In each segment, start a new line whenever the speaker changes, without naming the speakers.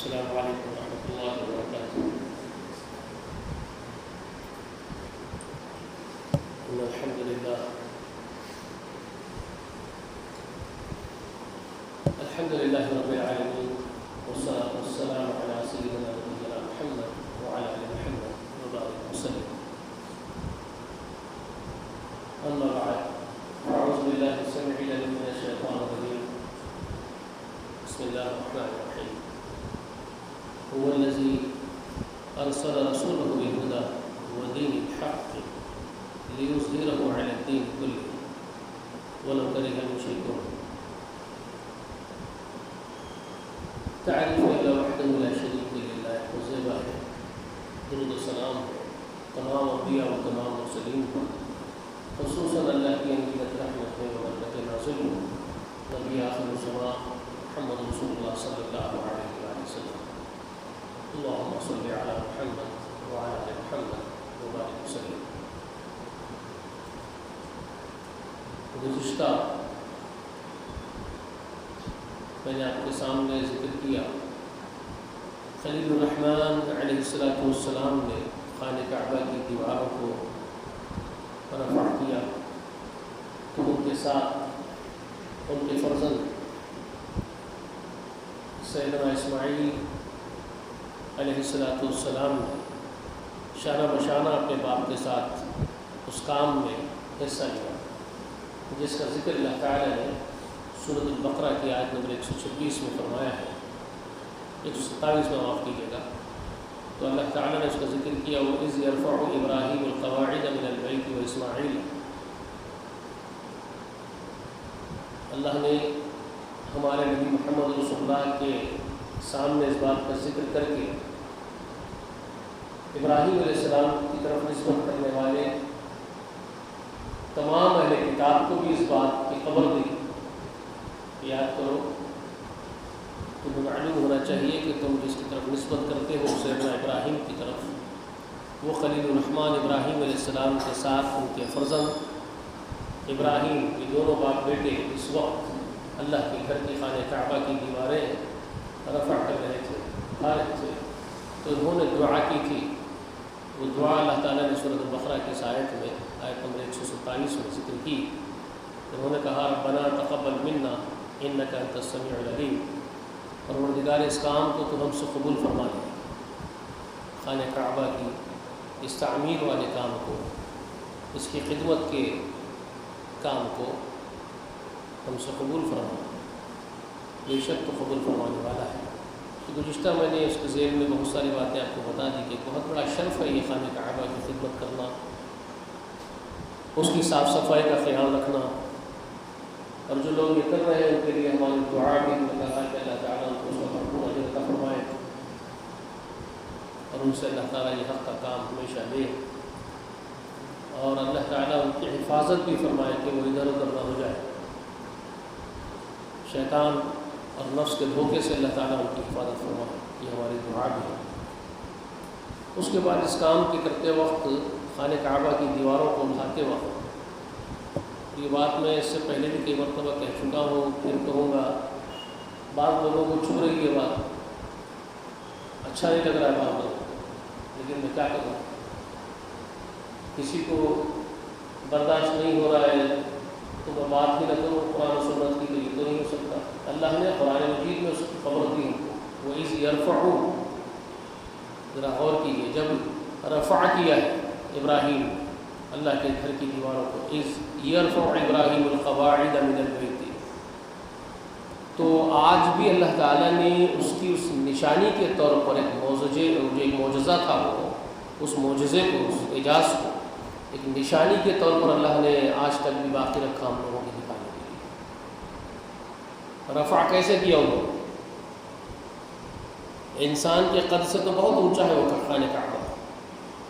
السلام عليكم ورحمة الله وبركاته. إن الحمد لله رب العالمين، والصلاة والسلام على سيدنا نبينا محمد وعلى آل محمد وبارك وسلم. أما بعد، أعوذ بالله السميع العليم من الشيطان الرجيم. بسم الله الرحمن الرحيم. هو الذي أرسل رسوله بالهدى ودين الحق ليظهره على الدين كله ولو كره المشركون. تعرف إلا وحده لا شريك لله وزيبا درود السلام تمام انبیاء و تمام مرسلین پر، خصوصاً اللہ کی انگیت رحمت و برکت نازل نبی آخر الزمان محمد رسول اللہ صلی اللہ علیہ وسلم. اللهم صل على محمد وعلى آل محمد وبارك وسلم. گزشتہ میں نے آپ کے سامنے ذکر کیا، خلیل الرحمن علیہ السلام نے خانہ کعبہ کی دیواروں کو رفع کیا تو ان کے ساتھ ان کے فرزند سیدنا اسماعیل علیہ السلام نے شانہ بشانہ اپنے باپ کے ساتھ اس کام میں حصہ لیا، جس کا ذکر اللہ تعالیٰ نے سورۃ البقرہ کی آیت نمبر 126 میں فرمایا ہے، 127 میں معاف کیجیے گا. تو اللہ تعالیٰ نے اس کا ذکر کیا، وَإِذْ يَرْفَعُ إِبْرَاهِيمُ الْقَوَاعِدَ مِنَ الْبَيْتِ وَإِسْمَاعِيلُ. اللہ نے ہمارے نبی محمد رسول اللہ کے سامنے اس بات کا ذکر کر کے ابراہیم علیہ السلام کی طرف نسبت کرنے والے تمام اہل کتاب کو بھی اس بات کی خبر دی. یاد کرو، تمہیں معلوم ہونا چاہیے کہ تم جس کی طرف نسبت کرتے ہو سیدنا ابراہیم کی طرف، وہ خلیل الرحمن ابراہیم علیہ السلام کے ساتھ ان کے فرزند ابراہیم، یہ دونوں باپ بیٹے اس وقت اللہ کے گھر کی خانہ کعبہ کی دیواریں رفع کر رہے تھے، اٹھا رہے تھے. تو انہوں نے دعا کی تھی. وہ دعا اللہ تعالیٰ نے سورۃ البقرہ کی آیت میں آیت نمبر 147 میں ذکر کی. انہوں نے کہا ربنا تقبل منا انک انت السمیع العلیم. پروردگار اس کام کو تو ہم سے قبول فرما لے، خانہ کعبہ کی اس تعمیر والے کام کو، اس کی خدمت کے کام کو ہم سے قبول فرما، بے شک تو قبول فرمانے والا ہے. تو گزشتہ میں نے اس کے ذیل میں بہت ساری باتیں آپ کو بتا دی کہ بہت بڑا شرف ہے یہ خانہ کعبہ کی خدمت کرنا، اس کی صاف صفائی کا خیال رکھنا، اور جو لوگ یہ کر رہے ہیں ان کے لیے ہماری دعا بھی کہا کہ اللہ تعالیٰ ان کو اس کا بھرپور اجر عطا فرمائے اور ان سے اللہ تعالیٰ یہ حق کا کام ہمیشہ لے، اور اللہ تعالیٰ ان کی حفاظت بھی فرمائے کہ وہ ادھر ادھر نہ ہو جائے. شیطان اور نفس کے دھوکے سے اللہ تعالیٰ ان کی حفاظت فرمائے، یہ ہماری دعا بھی ہے. اس کے بعد اس کام کے کرتے وقت، خانہ کعبہ کی دیواروں کو اٹھاتے وقت، یہ بات میں اس سے پہلے بھی کئی مرتبہ کہہ چکا ہوں، پھر کہوں گا. بعض لوگوں کو چھو رہی ہے بات، اچھا نہیں لگ رہا ہے بعض لوگوں کو، لیکن میں کیا کروں، کسی کو برداشت نہیں ہو رہا ہے تو میں بات بھی نہ کروں قرآن و سنت کی، تو یہ تو نہیں ہو سکتا. اللہ نے قرآن مجید میں اس کی خبر دی ہم کو، وَإِذْ يَرْفَعُ. ذرا غور کیجیے، جب رفع کیا ہے ابراہیم اللہ کے گھر کی دیواروں کو، اِذْ يَرْفَعُ إِبْرَاهِيمُ الْقَوَاعِدَ مِنَ الْبَيْتِ، تو آج بھی اللہ تعالیٰ نے اس کی اس نشانی کے طور پر ایک معجزہ تھا، وہ اس معجزے کو، اس اعجاز کو ایک نشانی کے طور پر اللہ نے آج تک بھی باقی رکھا ہم لوگوں کے دکھانے کے لیے. رفع کیسے کیا انہوں نے؟ انسان کے قد سے تو بہت اونچا ہے وہ خانہ کعبہ،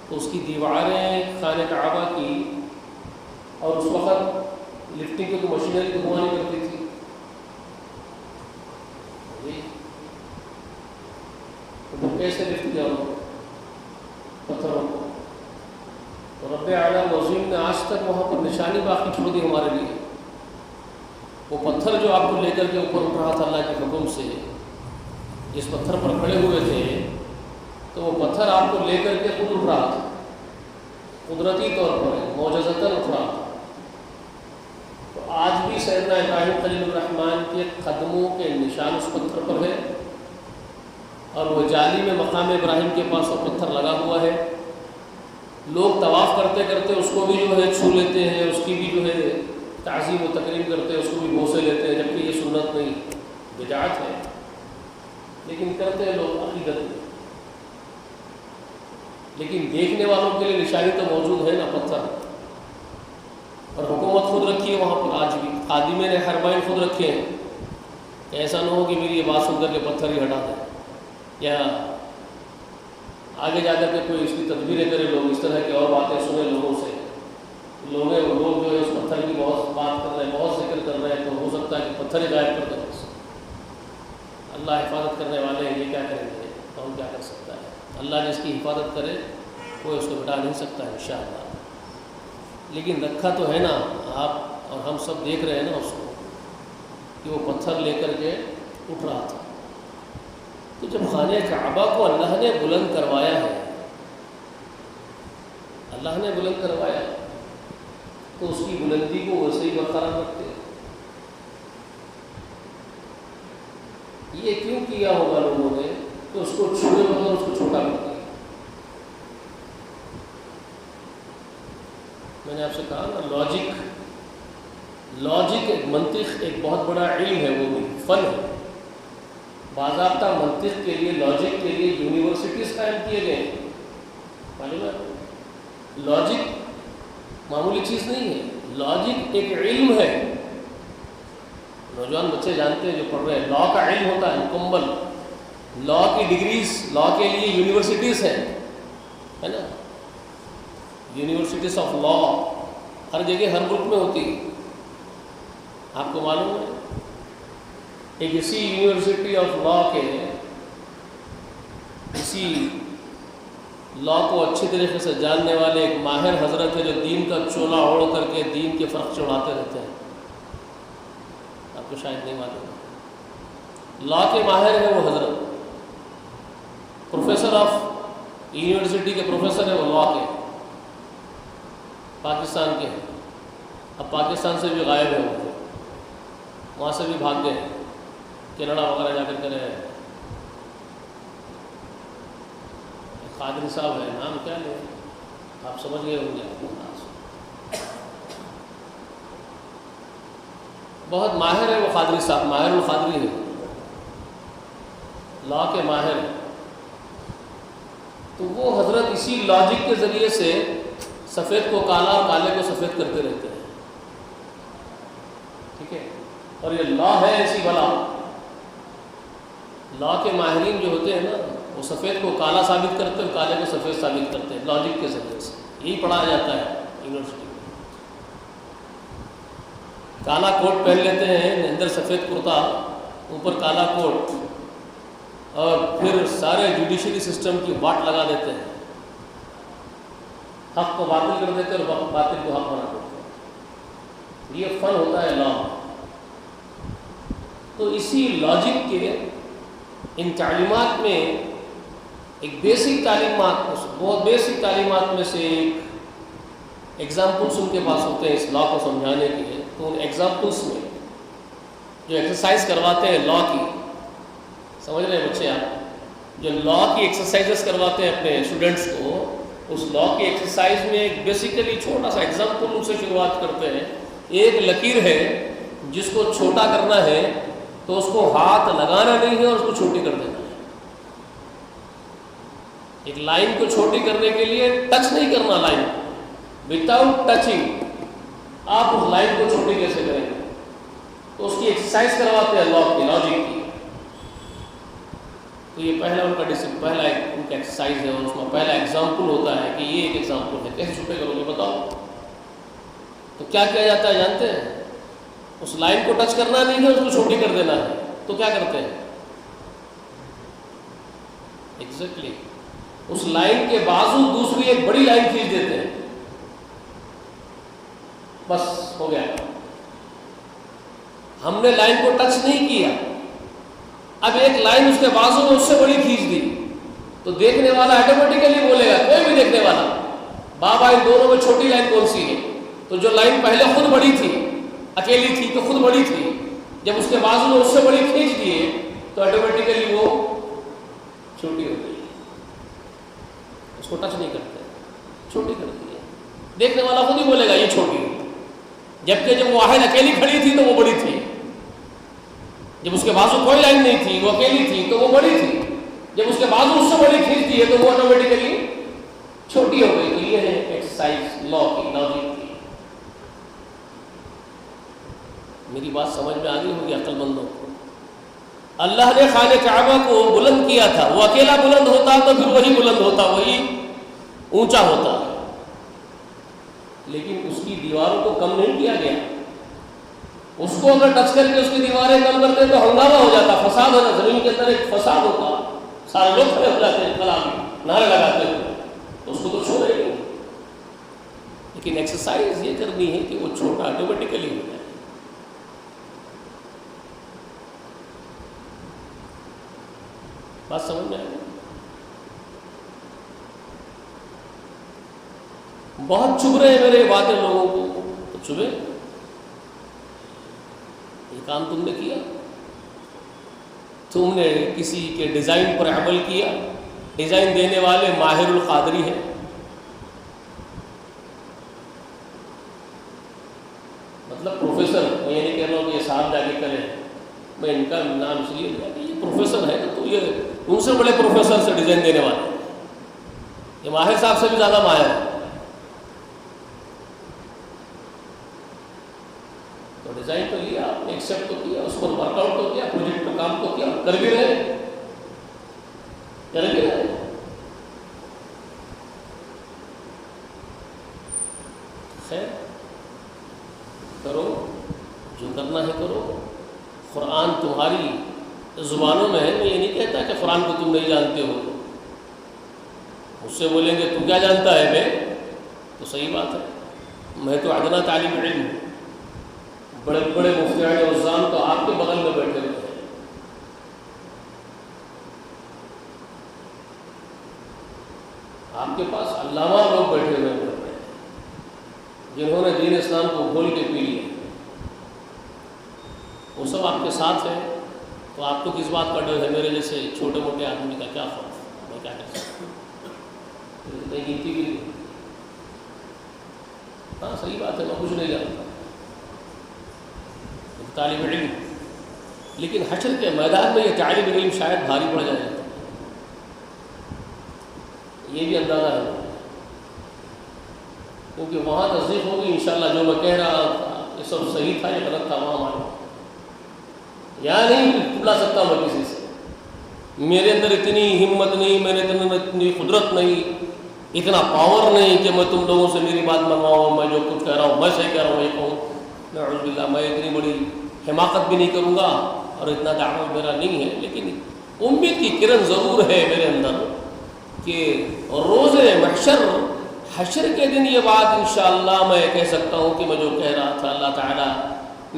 تو اس کی دیواریں خانہ کعبہ کی، اور اس وقت لفٹنگ کی مشینری تو ہوا نہیں کرتی تھی، تو کیسے لفٹ کیا انہوں نے پتھروں کو؟ تو رب اعلیٰ عظیم نے آج تک وہاں پر نشانی باقی چھوڑ دی ہمارے لیے. وہ پتھر جو آپ کو لے کر کے اوپر اٹھ رہا تھا اللہ کے حکم سے، جس پتھر پر کھڑے ہوئے تھے تو وہ پتھر آپ کو لے کر کے خود اٹھ رہا تھا، قدرتی طور پر معجزتاً اٹھ رہا تھا۔ تو آج بھی سیدنا ابراہیم خلیل الرحمن کے قدموں کے نشان اس پتھر پر ہے، اور وہ جالی میں مقام ابراہیم کے پاس وہ پتھر لگا ہوا ہے۔ لوگ طواف کرتے کرتے اس کو بھی جو ہے چھو لیتے ہیں، اس کی بھی جو ہے تعظیم و تکریم کرتے ہیں، اس کو بھی بوسے لیتے ہیں، جبکہ یہ سنت نہیں، بدعت ہے، لیکن کرتے ہیں لوگ عقیدت میں۔ لیکن دیکھنے والوں کے لیے نشانی تو موجود ہے نا پتھر، اور حکومت خود رکھی ہے وہاں پر، آج بھی خادمین حرمین خود رکھے ہیں کہ ایسا نہ ہو کہ میری یہ بات سن کر کے پتھر ہی ہٹا دیں، یا آگے جا کر کے کوئی اس کی تدبیریں کرے، لوگ اس طرح کی اور باتیں سنیں لوگوں سے، لوگ جو ہے اس پتھر کی بہت بات کر رہے ہیں، بہت ذکر کر رہے ہیں، تو ہو سکتا ہے کہ پتھر ہی غائب کر دیں۔ اللہ حفاظت کرنے والے ہیں، یہ کیا کریں گے، کون کیا کر سکتا ہے؟ اللہ جس کی حفاظت کرے کوئی اس کو مٹا نہیں سکتا ہے انشاءاللہ۔ لیکن رکھا تو ہے نا، آپ اور ہم سب دیکھ رہے ہیں نا اس کو، کہ وہ پتھر لے کر کے اٹھ رہا تھا۔ تو جب خانہ کعبہ کو اللہ نے بلند کروایا ہے، اللہ نے بلند کروایا، تو اس کی بلندی کو ویسے ہی برقرار رکھتے ہیں۔ یہ کیوں کیا ہوگا لوگوں نے کہ اس کو چھوڑے بغیر اس کو چھوٹا کر دیا؟ میں نے آپ سے کہا نا، لاجک ایک منطق ایک بہت بڑا علم ہے، وہ بھی فن ہے۔ باضابطہ منطق کے لیے، لاجک کے لیے یونیورسٹیز قائم کیے گئے ہیں، معلوم ہے؟ لاجک معمولی چیز نہیں ہے، لاجک ایک علم ہے۔ نوجوان بچے جانتے ہیں جو پڑھ رہے ہیں، لا کا علم ہوتا ہے مکمل، لا کی ڈگریز، لا کے لیے یونیورسٹیز ہیں، ہے نا؟ یونیورسٹیز آف لا ہر جگہ ہر ملک میں ہوتی ہے، آپ کو معلوم ہے؟ ایک اسی یونیورسٹی آف لا کے، اسی لا کو اچھی طریقے سے جاننے والے ایک ماہر حضرت ہے جو دین کا چولا اوڑھ کر کے دین کے فرق چڑھاتے رہتے ہیں، آپ کو شاید نہیں معلوم۔ لا کے ماہر ہے وہ حضرت، پروفیسر آف یونیورسٹی کے پروفیسر ہے وہ، لا کے، پاکستان کے ہیں، اب پاکستان سے بھی غائب ہے، وہ وہاں سے بھی بھاگ گئے، کینیڈا وغیرہ جا کر رہے ہیں۔ قادری صاحب ہے، نام کیا لیں، آپ سمجھ گئے ہوں گے، بہت ماہر ہے وہ قادری صاحب، ماہر القادری ہے، لا کے ماہر۔ تو وہ حضرت اسی لاجک کے ذریعے سے سفید کو کالا اور کالے کو سفید کرتے رہتے ہیں، ٹھیک ہے؟ اور یہ لا ہے ایسی بلا، لا کے ماہرین جو ہوتے ہیں نا، وہ سفید کو کالا ثابت کرتے ہیں، کالے کو سفید ثابت کرتے ہیں لاجک کے ذریعے سے۔ یہی پڑھایا جاتا ہے یونیورسٹی میں۔ کالا کوٹ پہن لیتے ہیں، اندر سفید کرتا، اوپر کالا کوٹ، اور پھر سارے جوڈیشری سسٹم کی واٹ لگا دیتے ہیں، حق کو باطل کر دیتے ہیں اور باطل کو حق بنا دیتے ہیں۔ یہ فن ہوتا ہے لا۔ تو اسی لاجک کے ان تعلیمات میں ایک بیسک تعلیمات، بہت بیسک تعلیمات میں سے ایک ایگزامپلس ان کے پاس ہوتے ہیں اس لا کو سمجھانے کے لیے۔ تو ان ایگزامپلس میں جو ایکسرسائز کرواتے ہیں لا کی، سمجھ رہے ہیں بچے آپ، جو لا کی ایکسرسائزز کرواتے ہیں اپنے اسٹوڈنٹس کو، اس لا کی ایکسرسائز میں ایک بیسیکلی چھوٹا سا ایگزامپل ان سے شروعات کرتے ہیں۔ ایک لکیر ہے، جس کو چھوٹا کرنا ہے تو اس کو ہاتھ لگانا نہیں ہے اور اس کو چھوٹی کر دینا ہے۔ ایک لائن کو چھوٹی کرنے کے لیے ٹچ نہیں کرنا لائن، وداؤٹ ٹچنگ آپ اس لائن کو چھوٹی کیسے کریں گے؟ تو اس کی ایکسرسائز کرواتے ہیں لاجک کی۔ تو یہ پہلا ان کا پہلا ان کا ایکسرسائز ہے، اور اس میں پہلا ایگزامپل ہوتا ہے کہ یہ ایک ایگزامپل ہے، کیسے چھوٹے کرو گے بتاؤ؟ تو کیا کیا جاتا ہے جانتے ہیں؟ اس لائن کو ٹچ کرنا نہیں ہے، اس کو چھوٹی کر دینا ہے۔ تو کیا کرتے ہیں؟ ایگزیکٹلی اس لائن کے بازو دوسری ایک بڑی لائن کھینچ دیتے ہیں، بس ہو گیا۔ ہم نے لائن کو ٹچ نہیں کیا، اب ایک لائن اس کے بازو میں اس سے بڑی کھینچ دی تو دیکھنے والا آٹومیٹیکلی بولے گا، کوئی بھی دیکھنے والا، بابا ان دونوں میں چھوٹی لائن کون سی ہے؟ تو جو لائن پہلے خود بڑی تھی، اکیلی تھی تو خود بڑی تھی، جب اس کے بازو میں اس سے بڑی کھینچ دیے تو آٹومیٹیکلی وہ چھوٹی ہو گئی، اس کو ٹچ نہیں کرتے، چھوٹی کر دی ہے، دیکھنے والا خود ہی بولے گا یہ چھوٹی ہے، جبکہ جب وہ واحد اکیلی کھڑی تھی تو وہ بڑی تھی، جب اس کے بازو کوئی لائن نہیں تھی، وہ اکیلی تھی تو وہ بڑی تھی، جب اس کے بازو اس سے بڑی کھینچ دی ہے تو وہ آٹومیٹیکلی چھوٹی ہو گئی۔ تو یہ ہے ایکسرسائز لا کی، لاجک کی۔ میری بات سمجھ میں آ گئی ہوگی عقل مندوں کو؟ اللہ نے خانہ کعبہ کو بلند کیا تھا، وہ اکیلا بلند ہوتا تو پھر وہی بلند ہوتا، وہی اونچا ہوتا، لیکن اس کی دیواروں کو کم نہیں کیا گیا۔ اس کو اگر ٹچ کر کے اس کی دیواریں کم کرتے تو ہنگامہ ہو جاتا، فساد ہوتا، زمین کے اندر ایک فساد ہوتا، سارے لوگ کھڑے ہو جاتے ہیں، کلام نعرے لگاتے ہیں، تو اس کو تو چھوڑے گی۔ لیکن ایکسرسائز یہ کرنی ہے کہ وہ چھوٹا آٹومیٹیکلی ہو جائے۔ بات سمجھ میں آئے گی؟ بہت چبھ رہے ہیں میرے باتیں لوگوں کو، تو چبھے، یہ کام تم نے کیا، تم نے کسی کے ڈیزائن پر عمل کیا، ڈیزائن دینے والے ماہر القادری ہیں، مطلب پروفیسر، میں یہ نہیں کہہ رہا ہوں کہ یہ صاحب جا کے کریں، میں ان کا نام اس لیے لیا کہ یہ پروفیسر ہے، تو یہ ان سے بڑے پروفیسر سے ڈیزائن دینے والے، یہ ماہر صاحب سے بھی زیادہ ماہر ہے، تو ڈیزائن تو لیا، آپ نے ایکسیپٹ تو کیا، اس پر ورک آؤٹ تو کیا، پروجیکٹ پر کام تو کیا، کر بھی رہے، خیر کرو، جو کرنا ہے کرو۔ قرآن تمہاری زبانوں میں ہے، میں یہ نہیں کہتا کہ قرآن کو تم نہیں جانتے ہو، مجھ سے بولیں گے تو کیا جانتا ہے میں، تو صحیح بات ہے، میں تو ادنا طالب علم ہوں، بڑے بڑے مفتیان عظام تو آپ کے بغل میں بیٹھے ہوئے ہیں، آپ کے پاس علامہ لوگ بیٹھے ہوئے ہیں جنہوں نے دین اسلام کو گھول کے پی لیا، وہ سب آپ کے ساتھ ہیں، تو آپ کو کس بات کا ڈر ہے؟ میرے جیسے چھوٹے موٹے آدمی کا کیا خوف، میں کیا کر سکتا ہوں، نہیں گنتی بھی نہیں، ہاں صحیح بات ہے، میں کچھ نہیں جانتا، طالب علم، لیکن حشر کے میدان میں یہ طالب علم شاید بھاری پڑ جائے گا، یہ بھی اندازہ ہے، کیونکہ وہاں تصدیق ہوگی انشاءاللہ جو میں کہہ رہا تھا یہ سب صحیح تھا یا غلط تھا، وہاں معلوم، یا نہیں بلا سکتا میں کسی سے، میرے اندر اتنی ہمت نہیں، میرے اندر اتنی قدرت نہیں، اتنا پاور نہیں کہ میں تم لوگوں سے میری بات منواؤں، میں جو کچھ کہہ رہا ہوں میں صحیح کہہ رہا ہوں یہ کہوں، نعوذ باللہ، میں اتنی بڑی حماقت بھی نہیں کروں گا اور اتنا دعویٰ میرا نہیں ہے، لیکن امید کی کرن ضرور ہے میرے اندر کہ روز محشر، حشر کے دن یہ بات انشاءاللہ میں کہہ سکتا ہوں کہ میں جو کہہ رہا تھا اللہ تعالیٰ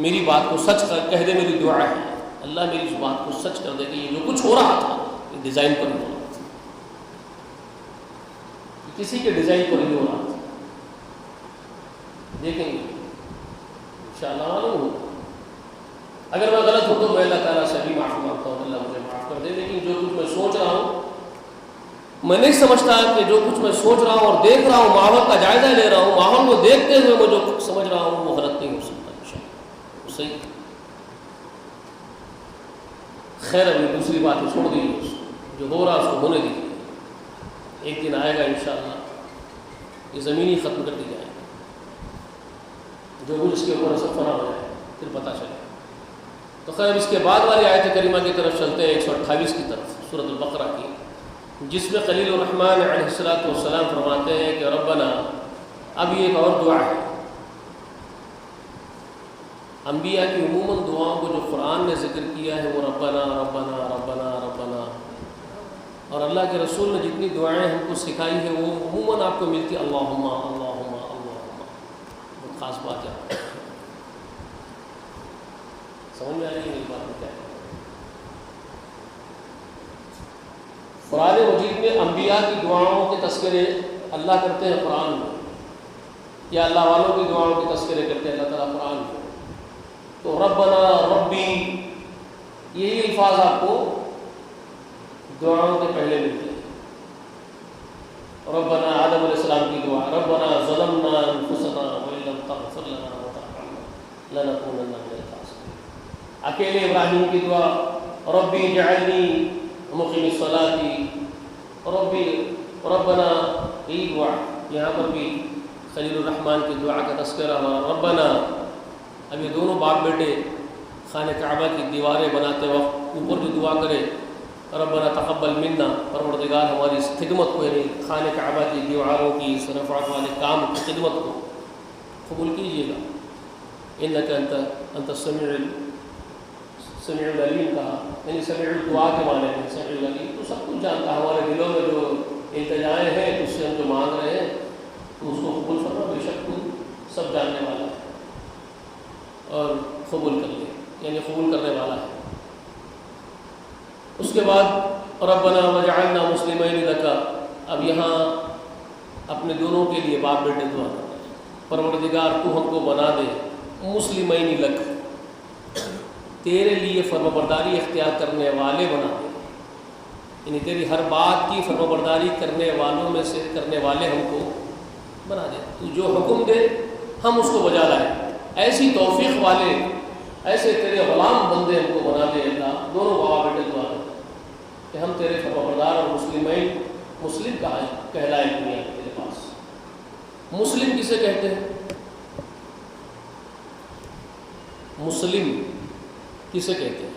میری بات کو سچ کہہ دے، میری دعا ہے اللہ میری اس بات کو سچ کر دے کہ یہ جو کچھ ہو رہا تھا یہ ڈیزائن پر نہیں ہو رہا تھا، کسی کے ڈیزائن پر نہیں ہو رہا تھا، دیکھیں گے انشاءاللہ معلوم ہوگا، اگر میں غلط ہوں تو میں اللہ تعالیٰ سے بھی معافی مانگتا ہوں، اللہ مجھے معاف کر دے، لیکن جو کچھ میں سوچ رہا ہوں میں نہیں سمجھتا کہ جو کچھ میں سوچ رہا ہوں اور دیکھ رہا ہوں، ماحول کا جائزہ لے رہا ہوں، ماحول کو دیکھتے ہوئے میں جو کچھ سمجھ رہا ہوں وہ غلط نہیں ہو سکتا انشاءاللہ، صحیح۔ خیر ابھی دوسری بات چھوڑ دیجیے، جو ہو رہا اس کو ہونے دیجیے، ایک دن آئے گا انشاءاللہ یہ زمین ہی ختم کر دی جائے گی، جو کچھ اس کے اوپر سب فنا ہو جائے پھر پتہ چلے۔ تو خیر اب اس کے بعد والی آیت کریمہ کی طرف چلتے ہیں، 128 کی طرف، سورۃ البقرہ کی، جس میں خلیل الرحمن علیہ السلام فرماتے ہیں کہ ربنا، اب یہ ایک اور دعا ہے، انبیاء کی عموماً دعاؤں کو جو قرآن نے ذکر کیا ہے وہ ربنا ربنا ربنا ربنا، اور اللہ کے رسول نے جتنی دعائیں ہم کو سکھائی ہیں وہ عموماً آپ کو ملتی اللہم اللہم اللہم، بہت خاص بات ہے، سمجھ میں آ رہی ہے میری بات کیا ہے؟ قرآن مجید میں انبیاء کی دعاؤں کے تذکرے اللہ کرتے ہیں قرآن میں، یا اللہ والوں کی دعاؤں کے تذکرے کرتے ہیں اللہ تعالیٰ قرآن میں. تو ربنا ربی یہی الفاظ آپ کو دعاؤں کے پہلے ملتے ہیں. ربنا آدم علیہ السلام کی دعا، ربنا ظلمنا انفسنا وان لم تغفر لنا وترحمنا لنکونن من الخاسرین. اکیلے ابراہیم کی دعا، ربی اجعلنی مقیم الصلاۃ، ربنا یہ دعا. یہاں پر بھی خلیل الرحمن کی دعا کا تذکرہ ہوا. ربنا، اب یہ دونوں باپ بیٹے خانہ کعبہ کی دیواریں بناتے وقت اوپر جو دعا کرے، ربنا تقبل منا، پروردگار ہماری اس خدمت کو، یعنی خانہ کعبہ کی دیواروں کی اس رفعت والے کام کی خدمت کو قبول کیجیے گا. انک انت السمیع العلیم کہا، یعنی سمیع الدعا کے معنی ہے. سمیع العلیم تو سب کچھ جانتا ہے، ہمارے دلوں میں جو التجائیں ہیں، اس سے ہم جو مانگ رہے ہیں تو اس کو قبول فرما، بے شک تو سب جاننے والا ہے اور قبول کر لے، یعنی قبول کرنے والا ہے. اس کے بعد ربنا وجعلنا مسلمین لک، اب یہاں اپنے دونوں کے لیے باپ بیٹے دعا کر رہے ہیں. پروردگار تو ہم کو بنا دے مسلمین لک، تیرے لیے فرمانبرداری اختیار کرنے والے بنا دے، یعنی تیری ہر بات کی فرمانبرداری کرنے والوں میں سے کرنے والے ہم کو بنا دے. تو جو حکم دے ہم اس کو بجا لائیں، ایسی توفیق والے، ایسے تیرے غلام بندے ہم کو بنا دے اللہ. دونوں باپ بیٹے دعا کرتے کہ ہم تیرے فرمانبردار اور مسلم کہلائے دنیا میں تیرے پاس. مسلم کسے کہتے ہیں؟ مسلم کسے کہتے ہیں؟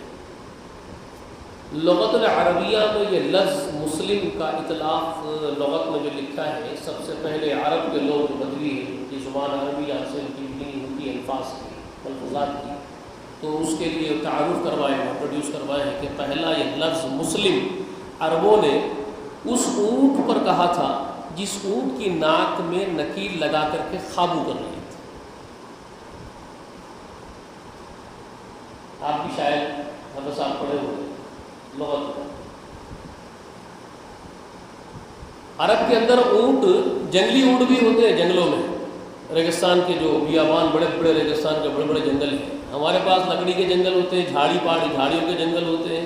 لغت العربیہ میں یہ لفظ مسلم کا اطلاق لغت میں جو لکھا ہے، سب سے پہلے عرب کے لوگ جو بدوی ہیں، ان کی زبان عربیہ سے ان کی بنی ہوئی الفاظ کی، ملفوظات کی، تو اس کے لیے تعارف کروائے ہیں، پروڈیوس کروائے ہیں کہ پہلا یہ لفظ مسلم عربوں نے اس اونٹ پر کہا تھا جس اونٹ کی ناک میں نکیل لگا کر کے قابو کر لیے تھے. آپ بھی شاید حضرت صاحب پڑھے ہوئے لغت. عرب کے اندر اونٹ، جنگلی اونٹ بھی ہوتے ہیں جنگلوں میں، ریگستان کے جو بیابان، بڑے بڑے ریگستان کے بڑے بڑے جنگل ہیں. ہمارے پاس لکڑی کے جنگل ہوتے ہیں، جھاڑیوں کے جنگل ہوتے ہیں،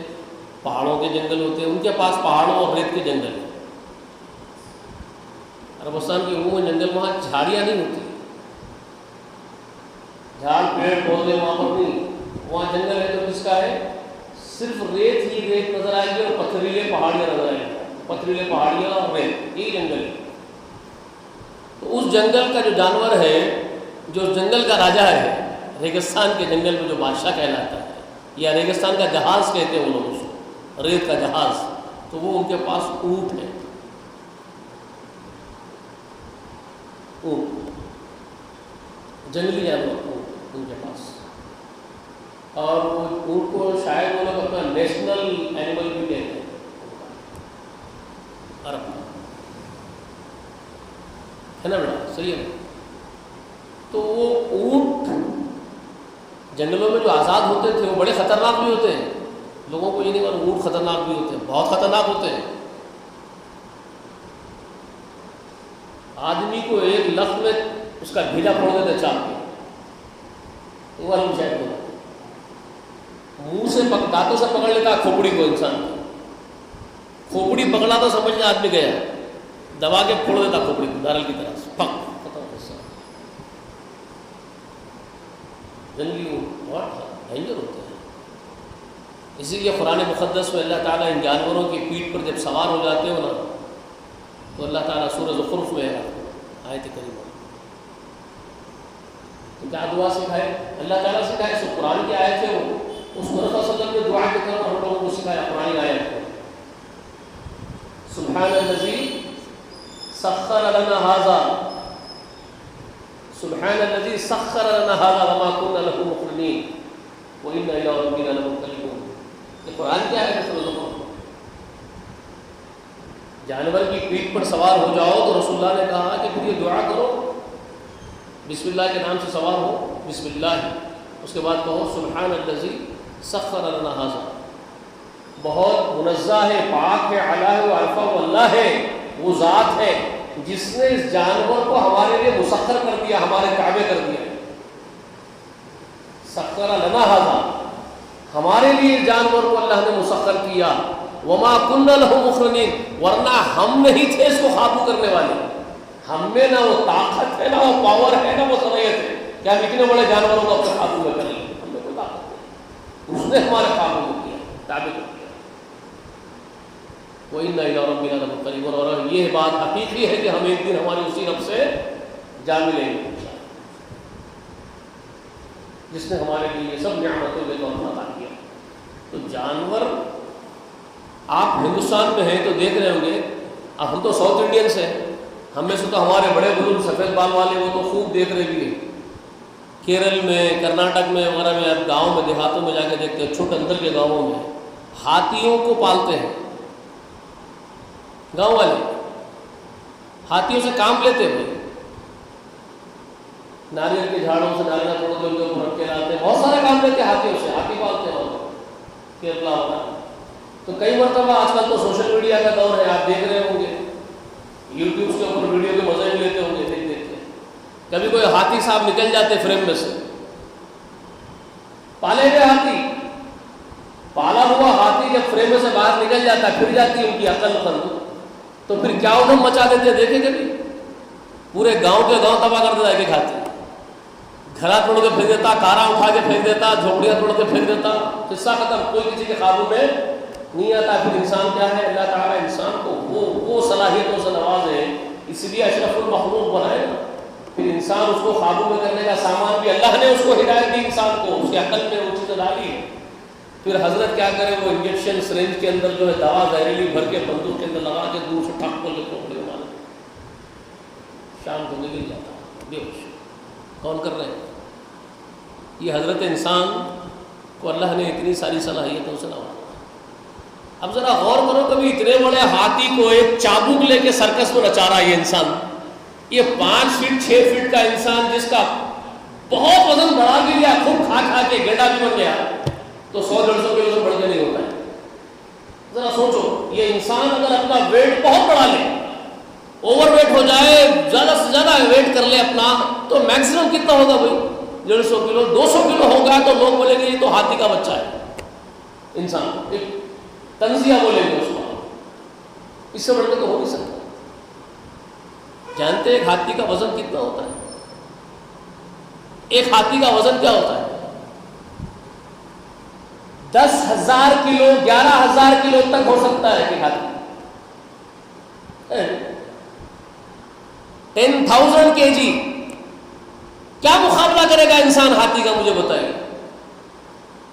پہاڑوں کے جنگل ہوتے ہیں. ان کے پاس پہاڑوں اور ریت کے جنگل ہیں. عربستان کے عموماً جنگل، وہاں جھاڑیاں نہیں ہوتی، جھاڑ پیڑ پودے وہاں پر نہیں. وہاں جنگل ہے تو کس کا ہے؟ صرف ریت ہی ریت نظر آئے گی اور پتھریلے پہاڑیاں نظر آئیں گی، پتھریلے پہاڑیاں اور ریت، یہی جنگل ہے. تو اس جنگل کا جو جانور ہے، جو جنگل کا راجا ہے، ریگستان کے جنگل میں جو بادشاہ کہلاتا ہے، یا ریگستان کا جہاز کہتے ہیں وہ لوگ اس کو، ریت کا جہاز، تو وہ ان کے پاس اونٹ ہے. اونٹ جنگلی جانور اونٹ ان کے پاس. اور اونٹ کو شاید وہ لوگ اپنا نیشنل اینیمل بھی کہتے ہیں عرب میں، ہے نا بیٹا؟ صحیح ہے. تو وہ اونٹ جنگلوں میں جو آزاد ہوتے تھے وہ بڑے خطرناک بھی ہوتے ہیں. لوگوں کو یہ نہیں معلوم اونٹ خطرناک بھی ہوتے ہیں، بہت خطرناک ہوتے ہیں. آدمی کو ایک لفظ میں اس کا بھیجا پھوڑ دیتے چاپ کے، وہ معلوم شاید ہوگا. منہ سے دانتوں سے پکڑ لیتا کھوپڑی کو، انسان کو کھوپڑی پکڑا تو سمجھ میں آدمی گیا، دبا کے پھوڑ دیتا کھوپڑی کو دارل کی طرح سے، پک ختم. جنگلی اونٹ بہت ڈینجر ہوتے ہیں. اسی لیے قرآن مقدس میں اللہ تعالیٰ ان جانوروں کی پیٹھ پر جب سوار ہو جاتے ہو نا، تو اللہ تعالیٰ سورہ زخرف میں آیت کریمہ تو کیا دعا سکھائے اللہ تعالیٰ سکھائے. سو قرآن کی آیت ہے، وہ اس کو رسول صلی اللہ علیہ وسلم نے دعا کے طور پر ہم لوگوں کو سکھایا. قرآن آیت ہے، سبحان الذی سخر لنا ھذا، سبحان الذی سخر لنا ھذا وما كنا له مقرنین وإنا إلى ربنا لمنقلبون. یہ قرآن کیا ہے؟ رسول اللہ جانور کی پیٹھ پر سوار ہو جاؤ تو رسول اللہ نے کہا کہ پھر یہ دعا کرو، بسم اللہ کے نام سے سوار ہو، بسم اللہ، اس کے بعد کہو سبحان الذی سخر لنا ھذا. بہت منزہ ہے، پاک ہے، اعلیٰ ہے، عرفہ و اللہ ہے، وہ ذات ہے جس نے اس جانور کو ہمارے لیے مسخر کر دیا، ہمارے تابع کر دیا. سخر لنا ھذا، ہمارے لیے جانور کو اللہ نے مسخر کیا. وما كنا له مقرنين، ورنہ ہم نہیں تھے اس کو قابو کرنے والے. ہم میں نہ وہ طاقت ہے، نہ وہ پاور ہے، نہ وہ صلاحیت ہے کہ ہم اتنے بڑے جانوروں کو اپنے قابو میں کر لیں. ہم میں کوئی طاقت نہیں، اس نے ہمارے قابو میں کیا، تابع کر دیا. وَإِنَّا إِلَىٰ رَبِّنَا لَمُنقَلِبُونَ، اور یہ بات حقیقی ہے کہ ہم ایک دن ہمارے اسی رب سے جا ملیں گے جس نے ہمارے لیے یہ سب نعمتوں کے طور پر عطا کیا. تو جانور، آپ ہندوستان میں ہیں تو دیکھ رہے ہوں گے، اب ہم تو ساؤتھ انڈینس ہیں، ہم میں سے تو ہمارے بڑے بزرگ سفید بال والے وہ تو خوب دیکھ رہے بھی ہیں. کیرل میں، کرناٹک میں وغیرہ میں، اب گاؤں میں دیہاتوں میں جا کے دیکھتے ہیں، چھوٹے اندر کے گاؤں میں ہاتھیوں کو پالتے ہیں. گاؤں والے ہاتھیوں سے کام لیتے ہوئے، ناریل کے جھاڑوں سے ناریل توڑ کے ان کے اوپر رکھ کے لاتے ہیں، بہت سارے کام لیتے ہیں ہاتھیوں سے، ہاتھی پالتے ہیں وہاں کیرلا ہوگا. تو کئی مرتبہ آج کل تو سوشل میڈیا کا دور ہے، آپ دیکھ رہے ہوں گے یوٹیوب کے اوپر ویڈیو کے مزے بھی لیتے ہوں گے، دیکھ دیکھ کے کبھی کوئی ہاتھی صاحب نکل جاتے فریم میں سے. پالے گئے ہاتھی، پالا ہوا ہاتھی جب فریم میں سے باہر نکل جاتا ہے، پھر جاتی ہے ان کی عقل بند، تو پھر کیا ادھم مچا دیتے ہیں دیکھیں کبھی. پورے گاؤں کے گاؤں تباہ کر دیتا ہے ایک ہاتھی. گھڑا توڑ کے پھینک دیتا، کارا اٹھا کے پھینک دیتا، جھوپڑیاں توڑ کے پھینک دیتا، قصہ ختم، کوئی کسی کے قابو میں نہیں آتا. پھر انسان کیا ہے، اللہ تعالیٰ انسان کو وہ صلاحیتوں سے نوازے، اس لیے اشرف المخلوق بنائے نا. پھر انسان اس کو قابو میں کرنے کا سامان بھی اللہ نے اس کو ہدایت دی، انسان کو اس کی عقل میں وہ چیزیں ڈالی. پھر حضرت کیا کرے، وہ انجیکشن سرنج کے اندر جو ہے دوا زہریلی بھر کے بندوق کے اندر لگا کے دور سے ٹھک کو لے ٹوکڑے مارے، شام کو نکل جاتا بے ہوش. کون کر رہے ہیں یہ؟ حضرت انسان کو اللہ نے اتنی ساری صلاحیتوں سے نوازا. اب ذرا غور کرو، کبھی اتنے بڑے ہاتھی کو ایک چابک لے کے سرکس میں نچا رہا ہے یہ انسان، یہ 5 فٹ 6 فٹ کا انسان جس کا بہت وزن بڑھا بھی لیا، خوب کھا کھا کے گیڈا بھی بن گیا، تو 100-150 کلو سے بڑھ کے نہیں ہوتا ہے. ذرا سوچو، یہ انسان اگر اپنا ویٹ بہت بڑھا لے، اوور ویٹ ہو جائے، زیادہ سے زیادہ ویٹ کر لے اپنا، تو میکسیمم کتنا ہوگا بھائی؟ 150 کلو 200 کلو ہوگا تو لوگ بولیں گے یہ تو ہاتھی کا بچہ ہے. انسان ایک تنزیہ بولیں گے اس کو، اس سے بڑھ کے تو ہو نہیں سکتا. جانتے ہیں ایک ہاتھی کا وزن کتنا ہوتا ہے؟ ایک ہاتھی کا وزن کیا ہوتا ہے؟ 10,000 کلو 11,000 کلو تک ہو سکتا ہے کہ ہاتھی. 10,000 kg کیا مقابلہ کرے گا انسان ہاتھی کا؟ مجھے بتائیے.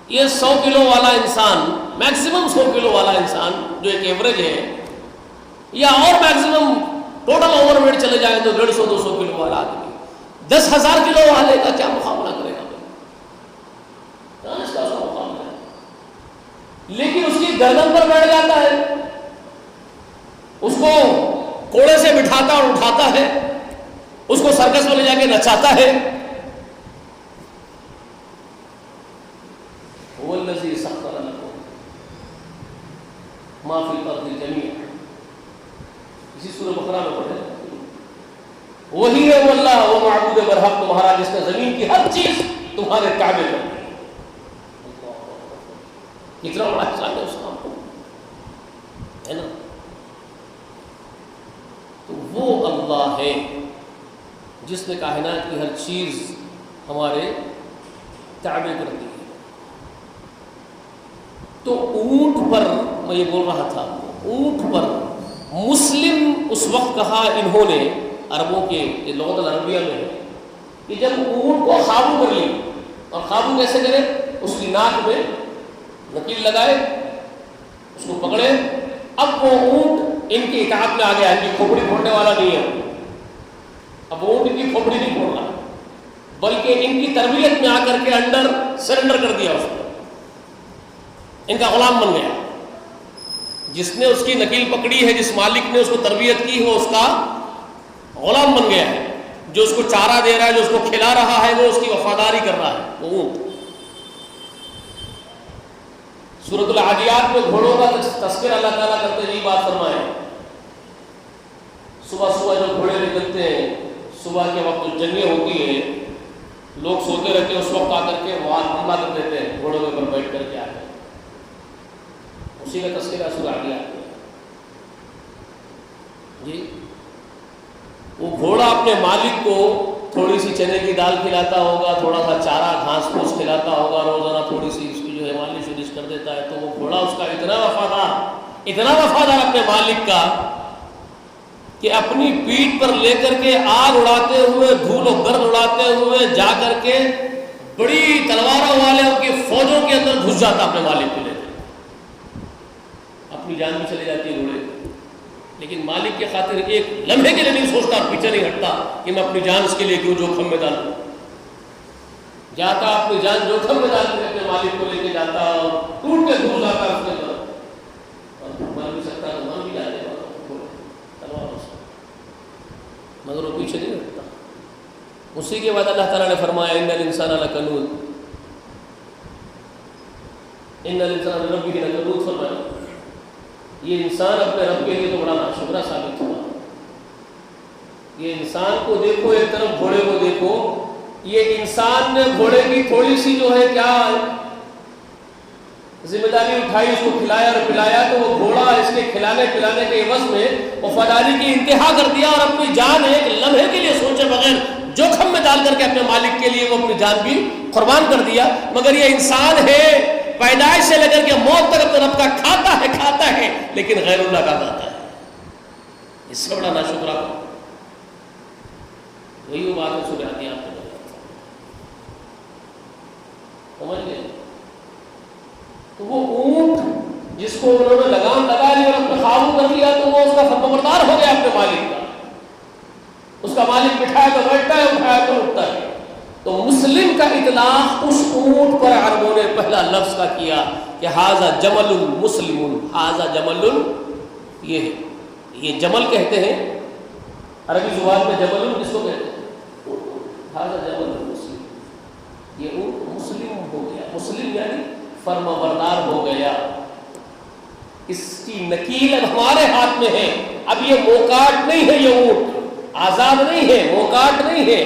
یہ 100 کلو والا انسان، میکسیمم 100 کلو والا انسان جو ایک ایوریج ہے، یا اور میکسیمم ٹوٹل اوور ویٹ چلے جائیں تو 150-200 کلو والا آدمی 10,000 کلو والے کا کیا مقابلہ کرے گا؟ اس کا مقابلہ ہے. لیکن اس کی گردن پر بیٹھ جاتا ہے، اس کو کوڑے سے بٹھاتا اور اٹھاتا ہے، اس کو سرکس میں لے جا کے نچاتا ہے. هو الذي سخر لكم ما في الارض جميعا، اسی سورہ بقرہ میں پڑھے. وہی ہے وہ اللہ، وہ معبود برحق تمہارا جس نے زمین کی ہر چیز تمہارے تابع کر دی. کتنا بڑا احسان ہے اس کام کو، ہے نا. تو وہ اللہ ہے جس نے کائنات کی ہر چیز ہمارے تابع کر دی. تو اونٹ پر میں یہ بول رہا تھا، اونٹ پر مسلم اس وقت کہا انہوں نے، عربوں کے لغت العربیہ میں ہے کہ جب اونٹ کو قابو کر لی، اور قابو کیسے کرے؟ اس کی ناک میں نکیل لگائے، اس کو پکڑے. اب وہ اونٹ ان کی اطاعت میں آ گیا، ان کی کھوپڑی پھوڑنے والا نہیں ہے. اب اونٹ ان کی کھوپڑی نہیں پھوڑ رہا، بلکہ ان کی تربیت میں آ کر کے انڈر سرنڈر کر دیا، اس کو ان کا غلام بن گیا. جس نے اس کی نکیل پکڑی ہے، جس مالک نے اس کو تربیت کی، وہ اس کا غلام بن گیا ہے. جو اس کو چارہ دے رہا ہے، جو اس کو کھلا رہا ہے، وہ اس کی وفاداری کر رہا ہے، وہ اونٹ. سورۃ العادیات میں گھوڑوں کا تذکرہ اللہ تعالیٰ کرتے ہوئے بات فرمائے، صبح صبح جو گھوڑے نکلتے ہیں، صبح کے وقت جنگیں ہوتی ہیں، لوگ سوتے رہتے ہیں، اس وقت آ کر کے وہاں حملہ کر دیتے ہیں گھوڑوں کے اوپر بیٹھ کر کے آ کر، اسی کا تذکرہ سورۃ العادیات میں جی۔ وہ گھوڑا اپنے مالک کو تھوڑی سی چنے کی دال کھلاتا ہوگا، تھوڑا سا چارہ گھاس پھوس کھلاتا ہوگا، روزانہ تھوڑی سی اس کی جو ہے مالش ورزش کر دیتا ہے، تو وہ گھوڑا اس کا اتنا وفادار اپنے مالک کا کہ اپنی پیٹھ پر لے کر کے آگ اڑاتے ہوئے، دھول و گرد اڑاتے ہوئے جا کر کے بڑی تلواروں والے کی فوجوں کے اندر گھس جاتا اپنے مالک کو لے کر، اپنی جان بھی چلی جاتی ہے گھوڑے کو، لیکن مالک کے خاطر ایک لمحے کے لیے نہیں سوچتا، پیچھے نہیں ہٹتا کہ میں اپنی جان اس کے لیے کیوں جوخم میں ڈالوں، جاتا اپنی جان جوخم میں ڈال کے اپنے مالک کو لے کے جاتا اور ٹوٹ کے دور جاتا اس کے طرف، اور مر بھی سکتا تو مر بھی جاتے تلواروں سے، مگر وہ پیچھے نہیں ہٹتا۔ اسی کے بعد اللہ تعالیٰ نے فرمایا ان الانسان لکنود، ان الانسان لربہ لکنود فرمایا، یہ انسان اپنے رب کے لیے تو بڑا ناشکرا ثابت ہوا۔ یہ انسان کو دیکھو، ایک طرف گھوڑے کو دیکھو، یہ انسان نے گھوڑے کی تھوڑی سی جو ہے کیا ذمہ داری اٹھائی، اس کو کھلایا اور پلایا، تو وہ گھوڑا اس کے کھلانے پلانے کے عوض میں وفاداری کی انتہا کر دیا اور اپنی جان ایک لمحے کے لیے سوچے بغیر جوخم میں ڈال کر کے اپنے مالک کے لیے وہ اپنی جان بھی قربان کر دیا۔ مگر یہ انسان ہے پیدائش سے لے کر کے موت تک اپنے رب کا کھاتا ہے لیکن غیر اللہ کا کھاتا ہے، اس سے بڑا ناشکرا کو وہی وہ بات ہے سورۃ العادیات میں سمجھ گئے۔ تو وہ اونٹ جس کو انہوں نے لگام لگا لی اور اپنے قابو کر لیا، تو وہ اس کا فرمانبردار ہو گیا اپنے مالک کا، اس کا مالک بٹھایا تو بیٹھتا ہے، اٹھایا تو اٹھتا ہے۔ تو مسلم کا اطلاق اس اونٹ پر عربوں نے پہلا لفظ کا کیا کہ ھذا جمل مسلم، ھذا جمل، یہ جمل کہتے ہیں عربی زبان میں، جمل کس کو کہتے ہیں؟ ھذا جمل مسلم، یہ اونٹ مسلم ہو گیا، مسلم یعنی فرما بردار ہو گیا، اس کی نکیل اب ہمارے ہاتھ میں ہے، اب یہ موکاٹ نہیں ہے، یہ اونٹ آزاد نہیں ہے، موکاٹ نہیں ہے،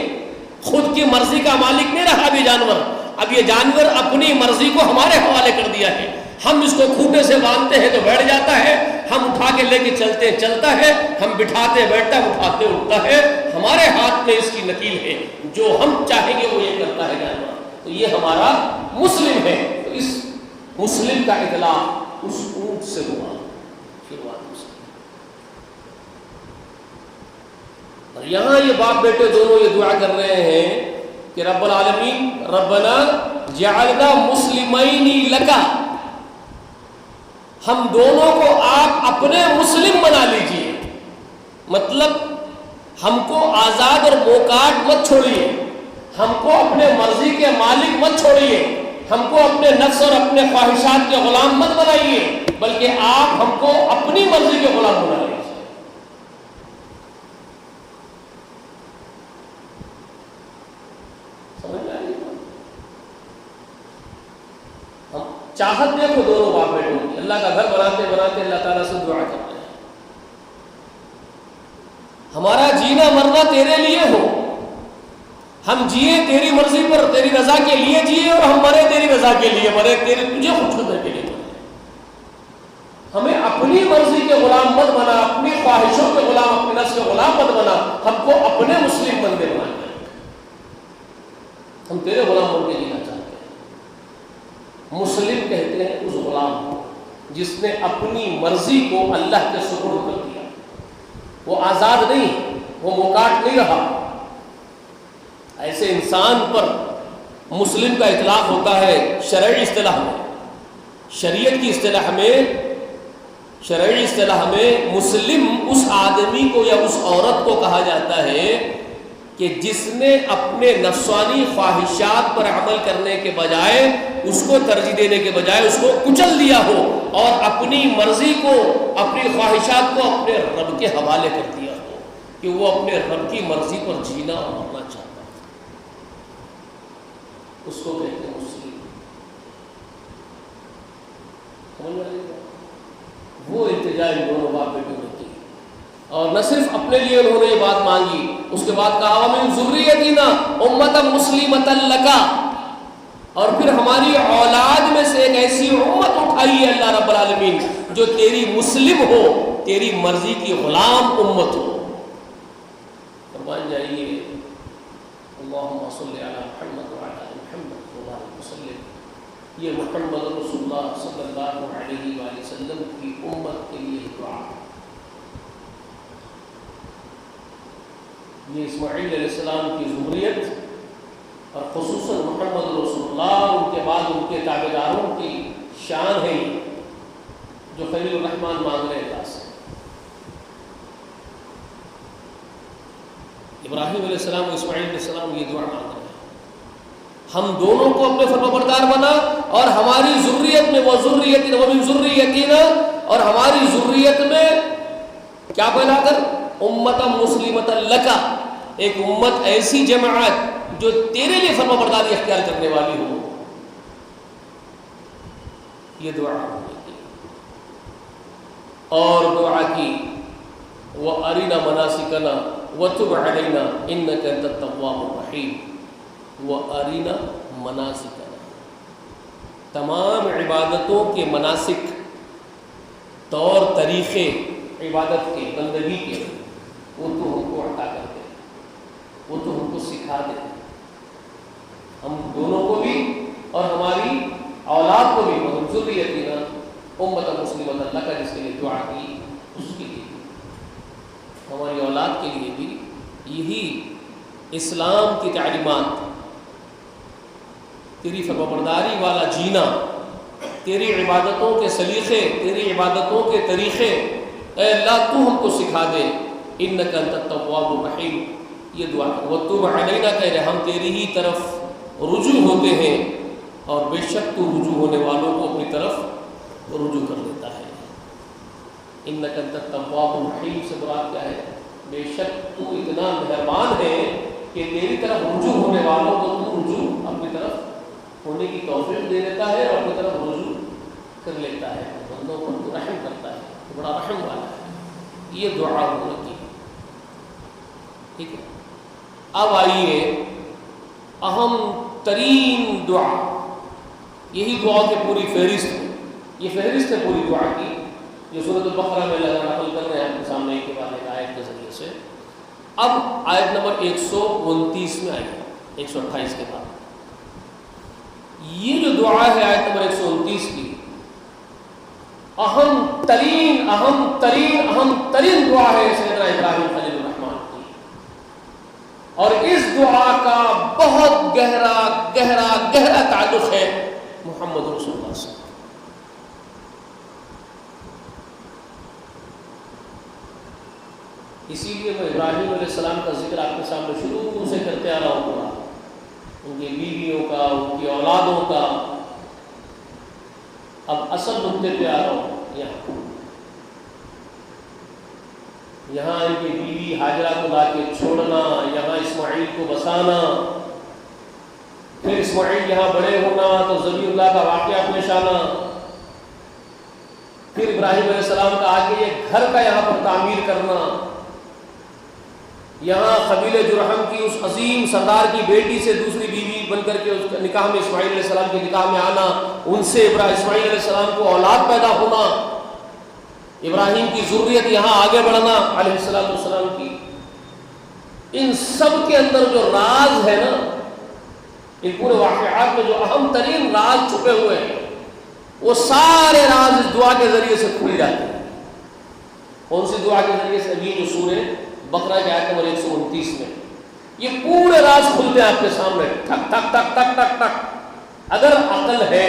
خود کی مرضی کا مالک نہیں رہا اب یہ جانور، اب یہ جانور اپنی مرضی کو ہمارے حوالے کر دیا ہے، ہم اس کو کھوٹے سے باندھتے ہیں تو بیٹھ جاتا ہے، ہم اٹھا کے لے کے چلتے ہیں چلتا ہے، ہم بٹھاتے بیٹھتا ہے، اٹھاتے اٹھتا ہے، ہمارے ہاتھ میں اس کی نکیل ہے، جو ہم چاہیں گے وہ یہ کرتا ہے جانور، تو یہ ہمارا مسلم ہے۔ تو اس مسلم کا اطلاق اس اونٹ سے ہوا، شروعات مسلم۔ اور یہاں یہ باپ بیٹے دونوں یہ دعا کر رہے ہیں کہ رب العالمین ربنا جعلنا مسلمین لکا، ہم دونوں کو آپ اپنے مسلم بنا لیجئے، مطلب ہم کو آزاد اور موکاٹ مت چھوڑیے، ہم کو اپنے مرضی کے مالک مت چھوڑیے، ہم کو اپنے نفس اور اپنے خواہشات کے غلام مت بنائیے، بلکہ آپ ہم کو اپنی مرضی کے غلام بنا لیجیے۔ سمجھ میں آئی؟ ہم چاہت دیکھو دونوں باپ بیٹوں کی، اللہ کا گھر بناتے بناتے اللہ تعالیٰ سے دعا کرتے ہیں ہمارا جینا مرنا تیرے لیے ہو، ہم جیے تیری مرضی پر، تیری رضا کے لیے جیے، اور ہم مرے تیری رضا کے لیے مرے، تیرے تجھے خوش کرنے کے لیے مرے۔ ہمیں اپنی مرضی کے غلام مت بنا، اپنی خواہشوں کے غلام، اپنے نفس کے غلام مت بنا، ہم کو اپنے مسلم بندے بنا، ہم تیرے غلام بن کے جینا چاہتے ہیں۔ مسلم کہتے ہیں اس غلام کو جس نے اپنی مرضی کو اللہ کے سپرد کر دیا، وہ آزاد نہیں، وہ موکاٹ نہیں رہا۔ ایسے انسان پر مسلم کا اطلاق ہوتا ہے شرعی اصطلاح میں، شریعت کی اصطلاح میں، شرعی اصطلاح میں مسلم اس آدمی کو یا اس عورت کو کہا جاتا ہے کہ جس نے اپنے نفسانی خواہشات پر عمل کرنے کے بجائے، اس کو ترجیح دینے کے بجائے اس کو کچل دیا ہو، اور اپنی مرضی کو، اپنی خواہشات کو اپنے رب کے حوالے کر دیا ہو، کہ وہ اپنے رب کی مرضی پر جینا اور مرنا چاہتا ہے، اس کو کہتے ہیں مسلم۔ سمجھ میں آئی بات؟ وہ التجا ان دونوں باپ بیٹوں نے کی، اور نہ صرف اپنے لیے انہوں نے یہ بات مانگی، اس کے بعد کہا وَمِن ذُرِّيَّتِنَا أُمَّةً مُسْلِمَةً لَكَ، اور پھر ہماری اولاد میں سے ایک ایسی امت اٹھائی ہے اللہ رب العالمین جو تیری مسلم ہو، تیری مرضی کی غلام امت ہو۔ فرمان جائیے اللہم صلی علی محمد وعلی آل محمد وبارک وسلم، یہ محمد رسول اللہ صلی اللہ علیہ وآلہ وسلم کی امت کے لیے دعا۔ یہ اسماعیل علیہ السلام کی ذریت اور خصوصاً محمد رسول اللہ، ان کے بعد ان کے تابعداروں کی شان ہے جو خلیل الرحمن مانگ رہے اللہ سے۔ ابراہیم علیہ السلام و اسماعیل علیہ السلام یہ دعا مانگ رہے ہیں، ہم دونوں کو اپنے فرمانبردار بنا، اور ہماری ذریت میں وَذُرِّيَّتِنَا وَمِن ذُرِّيَّتِنَا، اور ہماری ذریت میں کیا بنا کر امۃ مسلمۃ لک، ایک امت ایسی جماعت جو تیرے لیے فرمانبرداری اختیار کرنے والی ہو۔ یہ دعا کی اور دعا کی وَأَرِنَا مَنَاسِكَنَا وَتُبْ عَلَيْنَا إِنَّكَ أَنْتَ التَّوَّابُ الرَّحِيمُ۔ وَأَرِنَا مَنَاسِكَنَا، تمام عبادتوں کے مناسک، طور طریقے عبادت کے، بندگی کے، وہ تو ہم کو عطا کر دے، وہ تو ہم کو سکھا دے، ہم دونوں کو بھی اور ہماری اولاد کو بھی، وَمِن ذُرِّيَّتِنَا أُمَّةً مُسْلِمَةً لَكَ، جس کے لیے دعا کی اس کے لیے ہماری اولاد کے لیے بھی یہی اسلام کی تعلیمات، تیری فرمانبرداری والا جینا، تیری عبادتوں کے سلیقے، تیری عبادتوں کے طریقے، اے اللہ تو ہم کو سکھا دے، انک انت التواب الرحیم۔ یہ دعا کر، وتوب علینا، کہہ رہے ہم تیری ہی طرف رجوع ہوتے ہیں، اور بے شک تو رجوع ہونے والوں کو اپنی طرف رجوع کر لیتا ہے۔ انک انت التواب الرحیم سے مراد کیا ہے؟ بے شک تو اتنا مہربان ہے کہ تیری طرف رجوع ہونے والوں کو تو رجوع اپنی طرف ہونے کی توفیق دے دیتا ہے، اور اپنی طرف رجوع کر لیتا ہے، بندوں پر تو رحم کرتا ہے، تو بڑا رحم والا ہے۔ یہ دعا انہوں نے کی، ٹھیک ہے۔ اب آئیے اہم ترین دعا، یہی دعا کی پوری فہرست ہے، یہ فہرست ہے پوری دعا کی جو سورۃ البقرہ میں لگا نقل کر رہے ہیں آپ کے سامنے ایک کے بعد ایک آیت کے ذریعے سے۔ اب آیت نمبر 129 میں آئی ہے، 128 کے بعد یہ جو دعا ہے آیت نمبر 129 کی، اہم ترین دعا ہے سیدنا ابراہیم خلیل الرحمن کی، اور اس دعا کا بہت گہرا تعلق ہے محمد رسول اللہ سے۔ اسی لیے میں ابراہیم علیہ السلام کا ذکر آپ کے سامنے شروع سے کرتے آ رہا ہوں، ان کی بیویوں کا، ان کی اولادوں کا۔ اب اصل نقطے پہ آ رہا ہوں، یہاں ان کی بیوی ہاجرہ کو لا کے چھوڑنا، یہاں اسماعیل کو بسانا، پھر اسماعیل یہاں بڑے ہونا تو ذبیح اللہ کا واقعہ پیش آنا، پھر ابراہیم علیہ السلام کا آگے یہ گھر کا یہاں پر تعمیر کرنا، یہاں قبیلہ جرہم کی اس عظیم سردار کی بیٹی سے دوسری بیوی بن کر کے اس کے نکاح میں اسماعیل علیہ السلام کے نکاح میں آنا، ان سے اسماعیل علیہ السلام کو اولاد پیدا ہونا، ابراہیم کی ذریت یہاں آگے بڑھنا علیہ السلام کی۔ ان سب کے اندر جو راز ہے نا، ان پورے واقعات میں جو اہم ترین راز چھپے ہوئے ہیں، وہ سارے راز اس دعا کے ذریعے سے کھل جاتے ہیں۔ کون سی دعا کے ذریعے سے؟ ابھی جو سورہ بقرہ کی آیت نمبر 129 میں یہ پورے راز کھلتے ہیں آپ کے سامنے، ٹھک ٹھک ٹک ٹک ٹک ٹک۔ اگر عقل ہے،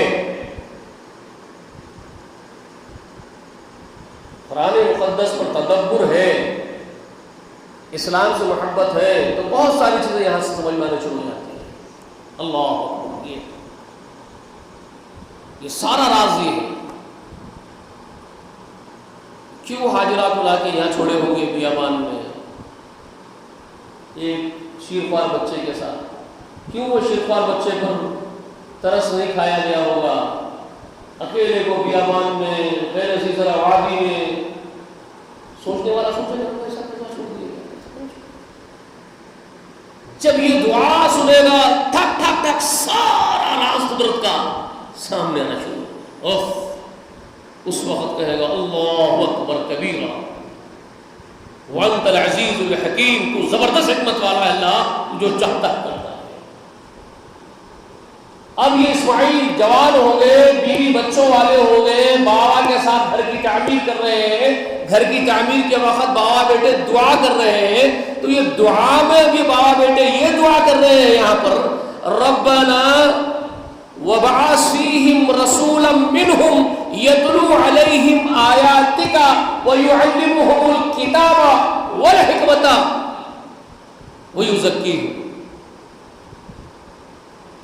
قرآن مقدس پر تدبر ہے، اسلام سے محبت ہے، تو بہت ساری چیزیں یہاں سے سمجھ میں آنے شروع ہو جاتی ہیں۔ اللہ اکبر، یہ سارا راز یہ ہے، کیوں ہاجرہ کو لا کے یہاں چھوڑے ہوں گے بیابان میں ایک شیرخوار بچے کے ساتھ؟ کیوں وہ شیرخوار بچے پر ترس نہیں کھایا گیا ہوگا؟ اکیلے کو بیابان میں، غیر اسی طرح وادی میں، سوچنے والا سوچے گا ایسا کیسا چھوڑ دیا گیا؟ جب یہ دعا سنے گا ٹھک ٹھک ٹھک سارا راز قدرت کا سامنے آنا شروع، اس وقت کہے گا اللہ اکبر کبیرہ وانت العزیز الحکیم، تو زبردست حکمت والا ہے اللہ، جو چاہتا ہے کرتا ہے۔ اب یہ اسماعیل جوان ہو گئے، بیوی بچوں والے ہو گئے، بابا کے ساتھ گھر کی تعمیر کر رہے ہیں، گھر کی تعمیر کے وقت بابا بیٹے دعا کر رہے ہیں، تو یہ دعا میں بھی بابا بیٹے یہ دعا کر رہے ہیں یہاں پر ربنا وبعث فیہم رسولا منہم یتلو علیہم آیاتک ویعلمہم الکتاب والحکمت ویزکیہم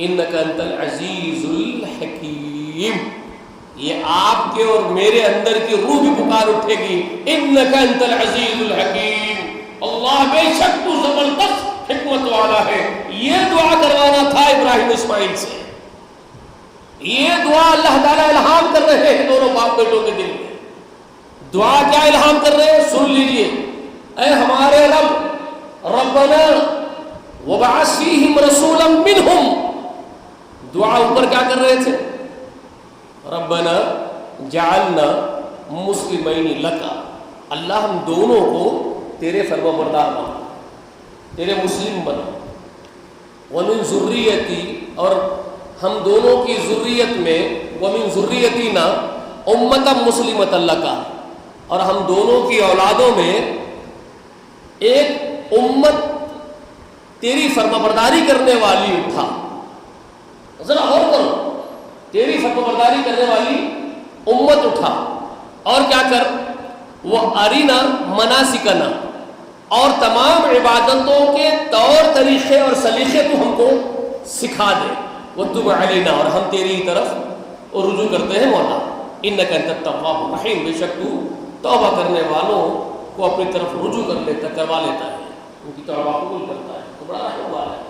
انک انت العزیز الحکیم۔ یہ آپ کے اور میرے اندر کی روح بھی پکار اٹھے گی، انک انت العزیز الحکیم، اللہ بے شک تو زبردست حکمت والا ہے۔ یہ دعا کروانا تھا ابراہیم اسماعیل سے، یہ دعا اللہ تعالیٰ الہام کر رہے ہیں دونوں باپ بیٹوں کے دل میں۔ دعا کیا الہام کر رہے ہیں سن لیجئے، اے ہمارے رب، ربنا وبعث فیہم رسولا منہم، دعا اوپر کیا کر رہے تھے؟ ربنا جعلنا مسلمین لک، اللہ ہم دونوں کو تیرے فرما بردار بنا، تیرے مسلم بنا، ومن ذریتی، اور ہم دونوں کی ذریت میں، ومن ذریتنا امتا مسلمۃ لک، اور ہم دونوں کی اولادوں میں ایک امت تیری فرما برداری کرنے والی اٹھا۔ ذرا غور کرو، تیری فرما برداری کرنے والی امت اٹھا، اور کیا کر، وہ ارینا مناسکنا، اور تمام عبادتوں کے طور طریقے اور سلیقے تو ہم کو سکھا دے، وتب علینا، اور ہم تیری طرف رجوع کرتے ہیں مولا، انک انت التواب الرحیم، بے شک تو توبہ کرنے والوں کو اپنی طرف رجوع کروا لیتا ہے، ان کی توبہ قبول کرتا ہے، تو بڑا رحم والا ہے۔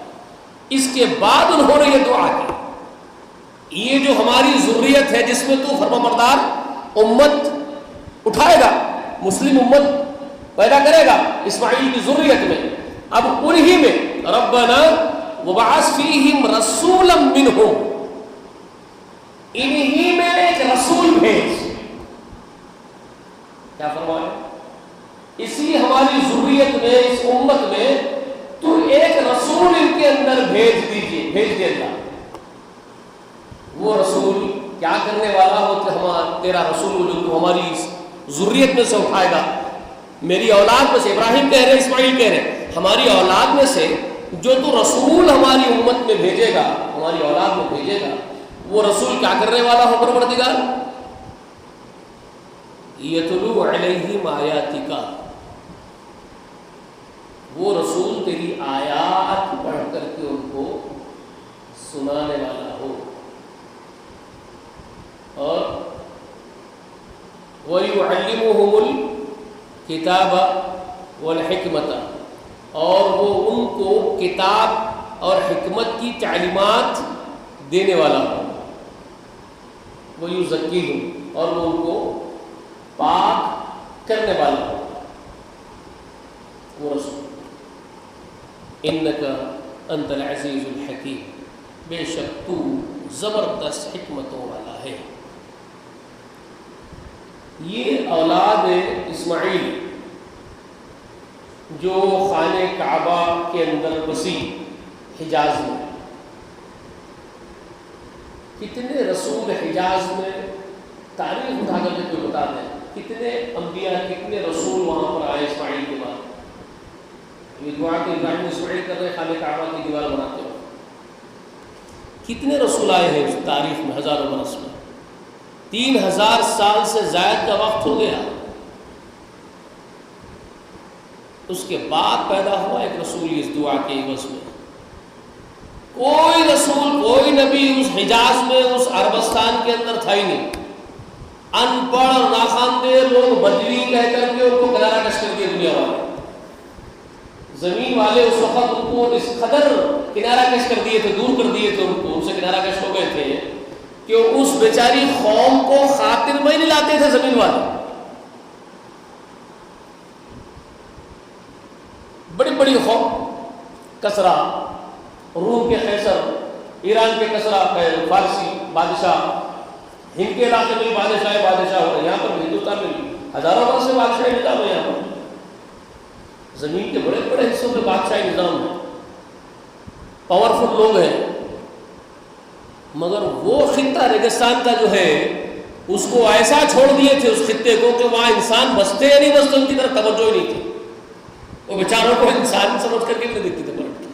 اس کے بعد انہوں نے یہ دعا کی، یہ جو ہماری ذریت ہے جس میں تو فرما بردار امت اٹھائے گا، مسلم امت پیدا کرے گا اسماعیل کی ذریت میں، اب انہی میں ربنا وبعث فیہم رسولا منہم، انہی میں ایک رسول بھیج، کیا فرمایا؟ اسی ہماری ذریت میں، اس امت میں تو ایک رسول ان کے اندر بھیج دے اللہ۔ وہ رسول کیا کرنے والا ہو کہ تیرا رسول جو تو ہماری ذریت میں سے اٹھائے گا، میری اولاد میں سے، ابراہیم کہہ رہے، اسماعیل کہہ رہے، ہماری اولاد میں سے جو تو رسول ہماری امت میں بھیجے گا، ہماری اولاد میں بھیجے گا، وہ رسول کیا کرنے والا ہو پروردگار؟ یتلو علیہم آیاتک، وہ رسول تیری آیات پڑھ کر کے ان کو سنانے والا ہو، اور وَيُعَلِّمُهُمُ الْكِتَابَ وَالْحِكْمَةَ، اور وہ ان کو کتاب اور حکمت کی تعلیمات دینے والا ہو، وَيُزَكِّيهُمْ، اور وہ ان کو پاک کرنے والا ہو، وہ رسول۔ اِنَّكَ أَنْتَ الْعَزِيزُ الْحَكِيمُ، بے شک تو زبردست حکمتوں والا ہے۔ یہ اولاد اسماعیل جو خانہ کعبہ کے اندر بسی حجاز میں، کتنے رسول حجاز میں، تاریخ اٹھا کر کے کوئی بتا دیں کتنے انبیاء، کتنے رسول وہاں پر آئے اسماعیل کے بعد؟ یہ دعا کہ ابراہیم اسماعیل کر رہے خانہ کعبہ کی دیوار بناتے ہو، کتنے رسول آئے ہیں اس تاریخ میں، ہزاروں برس میں، 3000 سال سے زائد کا وقت ہو گیا، اس کے بعد پیدا ہوا ایک رسول اس دعا کے عوض میں۔ کوئی رسول، کوئی نبی اس حجاز میں، اس عربستان کے اندر تھا ہی نہیں، ان پڑھ اور ناخواندہ لوگ بدوی کہہ کر کے ان کو کنارہ کش کر دیا دنیا والے، زمین والے اس وقت ان کو اس قدر کنارہ کش کر دیے تھے، دور کر دیے تھے ان کو، ان سے کنارہ کش ہو گئے تھے کہ اس بیچاری قوم کو خاطر میں نہیں لاتے تھے زمین والے. بڑی بڑی قوم، کسرا، روم کے قیصر، ایران کے کسرا فارسی بادشاہ، ہند کے علاقے میں بادشاہ ہو رہے، یہاں پر ہندوستان میں ہزاروں برس سے بادشاہی نظام ہے. یہاں پر زمین کے بڑے بڑے حصوں میں بادشاہی نظام ہے، پاورفل لوگ ہیں. مگر وہ خطہ ریگستان کا جو ہے اس کو ایسا چھوڑ دیے تھے اس خطے کو کہ وہاں انسان بستے یا نہیں بستے ان کی طرف توجہ ہی نہیں تھی. وہ بیچاروں کو انسان سمجھ کر کے نہیں دیکھتے تھے پلٹ کے.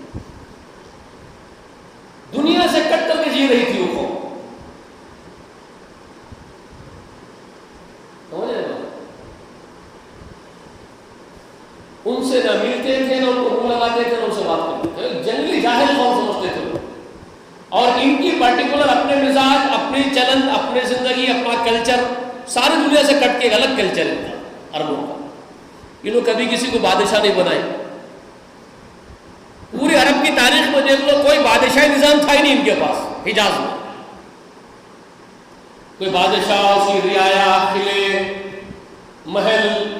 دنیا سے کٹ کر کے جی رہی تھی وہ قوم. ان سے نہ ملتے تھے، نہ ان کو منہ لگاتے تھے، نہ ان سے بات کرتے تھے. جنگلی جاہل قوم سمجھتے تھے. اور ان کی پرٹیکولر اپنے مزاج، اپنی چلن، اپنی زندگی، اپنا کلچر ساری دنیا سے کٹ کے ایک الگ کلچر ہے ان کا، عربوں کا. انہوں کبھی کسی کو بادشاہ نہیں بنائے. پوری عرب کی تاریخ میں دیکھ لو، کوئی بادشاہی نظام تھا ہی نہیں ان کے پاس. حجاز میں کوئی بادشاہ، اس کی رعایا، قلعے، محل،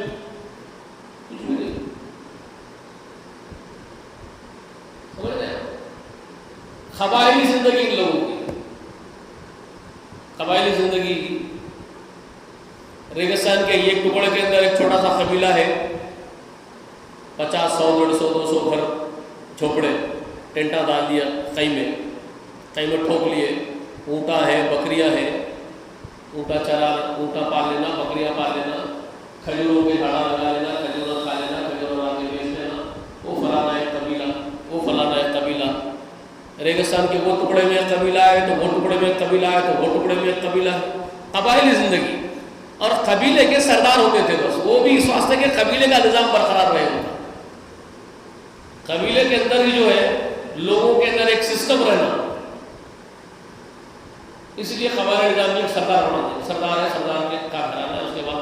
قبائلی زندگی ان لوگوں کی. قبائلی زندگی ریگستان کے ایک ٹکڑے کے اندر ایک چھوٹا سا قبیلہ ہے، 50، 100، 150، 200 گھر، جھوپڑے، ٹینٹا ڈال دیا، خیمے ٹھوک لیے. اونٹا ہے، بکریاں ہیں، اونٹا پال لینا، بکریاں پال لینا، کھجوروں کے جھاڑا لگا لینا، کھجوروں کھا لینا، کھجوروں آ کے بیچ لینا. وہ فلانا ایک قبیلہ، وہ فلانا ایک قبیلہ. ریگستان کے وہ ٹکڑے میں ایک قبیلہ ہے، تو وہ ٹکڑے میں ایک قبیلہ ہے، تو وہ ٹکڑے میں ایک قبیلہ ہے. قبائلی زندگی. اور قبیلے کے سردار ہوتے تھے بس. وہ بھی اس واسطے کہ قبیلے کا نظام برقرار رہے ہوتا. قبیلے کے اندر ہی جو ہے لوگوں کے اندر ایک سسٹم رہنا. اس لیے قبائلی نظام میں سردار ہونا چاہیے. سردار ہے، سردار کے کا گھرانا ہے، اس کے بعد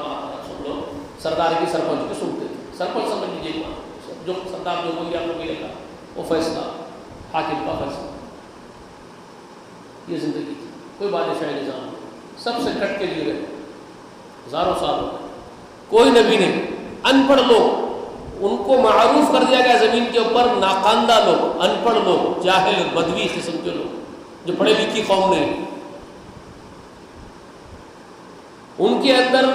سن لو سردار کی سرپنچ کو سنتے تھے. سرپنچ سمجھ لیجیے، جو سردار جو بول گیا آپ کو بھی رکھا، وہ فیصلہ حاکم کا فیصلہ. یہ زندگی تھی. کوئی بادشاہی نظام نہیں. سب سے کٹ کے جی رہے ہزاروں سال ہو گئے. کوئی نبی نہیں. ان پڑھ لوگ، ان کو معروف کر دیا گیا زمین کے اوپر ناخواندہ لوگ، ان پڑھ لوگ، جاہل، بدوی قسم کے لوگ جو پڑھے لکھی قوم نہیں. ان کے اندر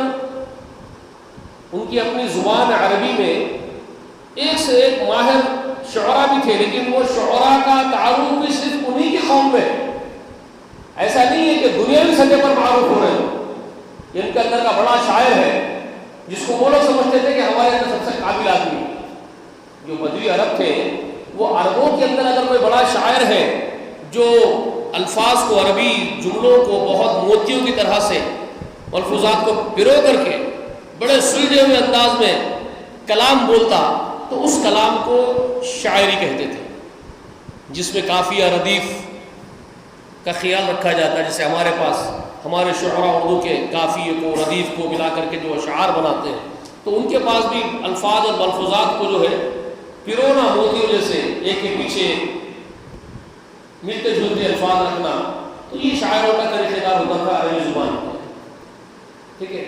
ان کی اپنی زبان عربی میں ایک سے ایک ماہر شعراء بھی تھے، لیکن وہ شعراء کا تعارف بھی صرف انہی کی قوم میں. ایسا نہیں ہے کہ دنیاوی سطح پر معروف ہو رہے ہیں. ان کے اندر کا بڑا شاعر ہے جس کو وہ لوگ سمجھتے تھے کہ ہمارے اندر سب سے قابل آدمی. جو بدوی عرب تھے، وہ عربوں کے اندر اگر کوئی بڑا شاعر ہے جو الفاظ کو، عربی جملوں کو بہت موتیوں کی طرح سے ملفوظات کو پرو کر کے بڑے سلجھے ہوئے انداز میں کلام بولتا، تو اس کلام کو شاعری کہتے تھے، جس میں قافیہ، ردیف کا خیال رکھا جاتا ہے. جیسے ہمارے پاس ہمارے شعراء اردو کے قافیے کو، ردیف کو ملا کر کے جو اشعار بناتے ہیں، تو ان کے پاس بھی الفاظ اور ملفوظات کو جو ہے پرونا، موتیوں جیسے ایک کے پیچھے ملتے جلتے الفاظ رکھنا. تو یہ شاعروں کا طریقہ کار ہوتا تھا عربی زبان میں. ٹھیک ہے.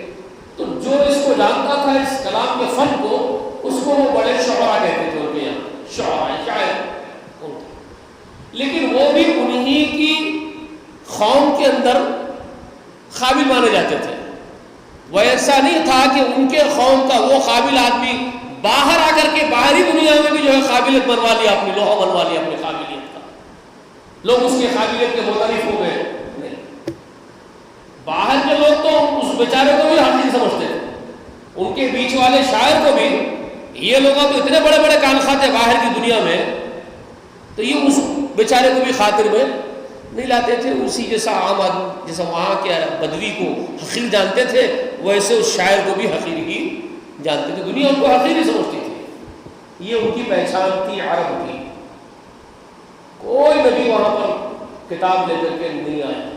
تو جو اس کو جانتا تھا، اس کلام کے فن کو، اس کو وہ بڑے شعراء کہتے تھے. ان کے یہاں شعراء، شاعر. لیکن وہ بھی انہی کی قوم کے اندر قابل مانے جاتے تھے. وہ ایسا نہیں تھا کہ ان کے قوم کا وہ قابل آدمی باہر آ کر کے باہری دنیا میں بھی جو ہے قابلیت بنوا لیا، اپنی لوہا بنوا لیا اپنی قابلیت کا. لوگ اس کی قابلیت کے متعارف ہو گئے. باہر کے لوگ تو اس بیچارے کو بھی حقیر سمجھتے تھے. ان کے بیچ والے شاعر کو بھی یہ لوگ تو اتنے بڑے بڑے کان کھاتے باہر کی دنیا میں، تو یہ اس بیچارے کو بھی خاطر میں نہیں لاتے تھے. اسی جیسا عام آدمی، جیسا وہاں کے بدوی کو حقیر جانتے تھے، ویسے اس شاعر کو بھی حقیر ہی جانتے تھے. دنیا ان کو حقیر ہی سمجھتی تھی. یہ ان کی پہچان تھی عرب کی. کوئی نبی وہاں پر کتاب لے کر کے نہیں آیا.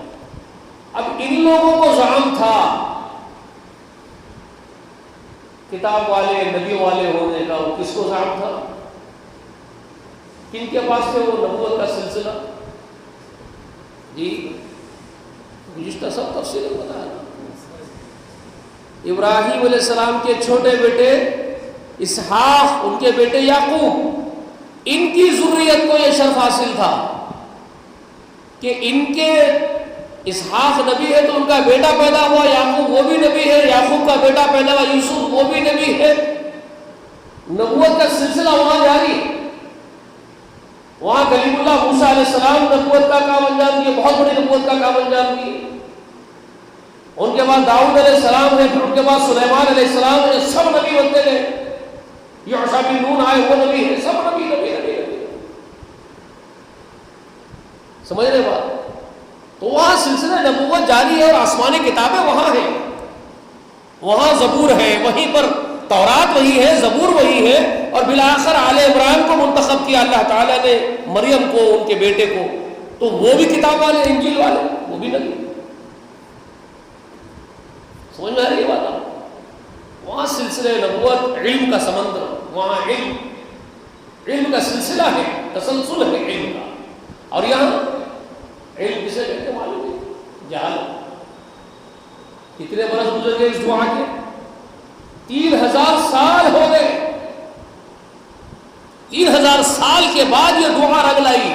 اب ان لوگوں کو زعم تھا کتاب والے، نبی والے ہونے کا. وہ کس کو زعم تھا؟ کن کے پاس تھے وہ نبوت کا سلسلہ؟ جی گزشتہ سب تفصیل بتایا. ابراہیم علیہ السلام کے چھوٹے بیٹے اسحاق، ان کے بیٹے یعقوب، ان کی ذریت کو یہ شرف حاصل تھا کہ ان کے اسحاق نبی ہے تو ان کا بیٹا پیدا ہوا یعقوب، وہ بھی نبی ہے. یعقوب کا بیٹا پیدا ہوا یوسف، وہ بھی نبی ہے. نبوت کا سلسلہ وہاں جاری ہے. وہاں کلیم اللہ موسیٰ علیہ السلام نبوت کا کام انجام دیے، بہت بڑی نبوت کا کام انجام دیے. ان کے بعد داؤد علیہ السلام ہے، پھر ان کے بعد سلیمان علیہ السلام ہے. سب نبی بنتے گئے. یوشع بن نون آئے، وہ نبی ہے. سب نبی نبی نبی نبی. سمجھ رہے بات؟ تو وہاں سلسلہ نبوت جاری ہے اور آسمانی کتابیں وہاں ہیں. وہاں زبور ہے، وہیں پر تورات وہی ہے، زبور وہی ہے. اور بالآخر آل عمران کو منتخب کیا اللہ تعالیٰ نے، مریم کو، ان کے بیٹے کو. تو وہ بھی کتاب والے، انجیل والے، وہ بھی نبی. سمجھ میں آ رہی ہے بات آپ؟ وہاں سلسلے نبوت، علم کا سمندر، وہاں علم کا سلسلہ ہے، تسلسل ہے علم کا. اور یہاں علم کسے کہتے معلوم ہے؟ جہالت. کتنے برس گزر گئے اس دعا کے؟ 3000 سال ہو گئے. 3000 سال کے بعد یہ دعا رنگ لائی.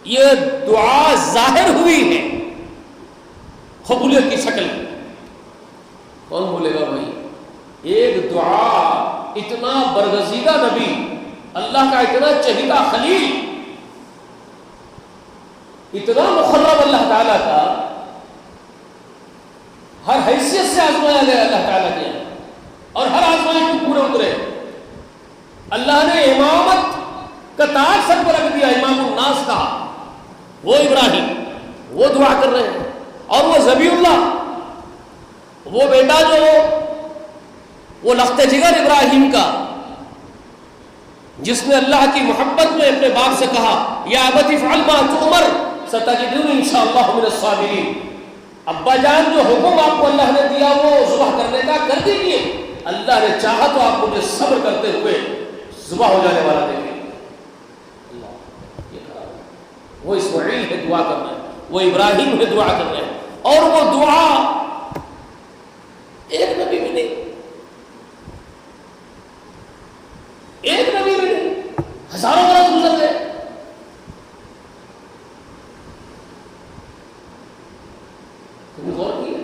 یہ دعا ظاہر ہوئی ہے قبولیت کی شکل میں. کون بولے گا بھائی؟ ایک دعا، اتنا برگزیدہ نبی، اللہ کا اتنا چہیتا خلیل، اتنا مقرب اللہ تعالیٰ کا، ہر حیثیت سے آزمایا گیا اللہ تعالیٰ کے، اور ہر آزمائش کو پورے اترے. اللہ نے امامت کا تاج سر پر رکھ دیا، امام الناس کا. وہ ابراہیم، وہ دعا کر رہے ہیں. اور وہ ذبی اللہ، وہ بیٹا جو وہ لخت جگر ابراہیم کا، جس نے اللہ کی محبت میں اپنے باپ سے کہا یا ابت افعل ما تؤمر ستجدنی انشاءاللہ من الصابرین. ابا جان، جو حکم آپ کو اللہ نے دیا وہ ذبح کرنے کا کر دیجیے. اللہ نے چاہا تو آپ مجھے صبر کرتے ہوئے ذبح ہو جانے والا دیکھیں. وہ اسماعیل ہے دعا کر رہے ہیں، وہ ابراہیم ہے دعا کر رہے ہیں. اور وہ دعا ایک نبی بھی نہیں، ایک نبی بھی نہیں، ہزاروں برس گزر گئے. تم نے غور کیا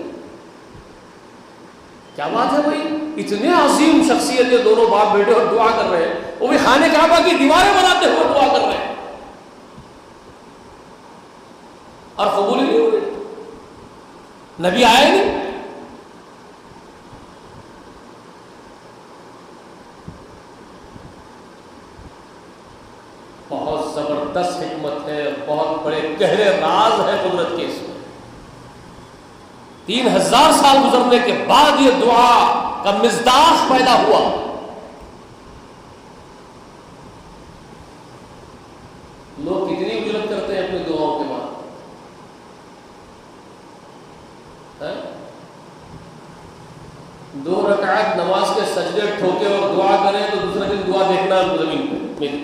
کیا بات ہے بھائی؟ اتنے عظیم شخصیت ہے دونوں باپ بیٹے اور دعا کر رہے ہیں. وہ بھی خانے کعبہ کی دیواریں بناتے ہوئے دعا کر رہے ہیں اور قبول ہی نہیں ہو رہی. نبی آئے نہیں. بہت زبردست حکمت ہے، بہت بڑے گہرے راز ہے قدرت کے اس میں. 3000 سال گزرنے کے بعد یہ دعا کا مزداق پیدا ہوا. لوگ کتنی اجرت کرتے ہیں اپنی دعاؤں کے بعد. 2 رکعت نماز کے سجدے ٹھوکے اور دعا کریں تو دوسرے دن دعا دیکھنا زمین پہ مل.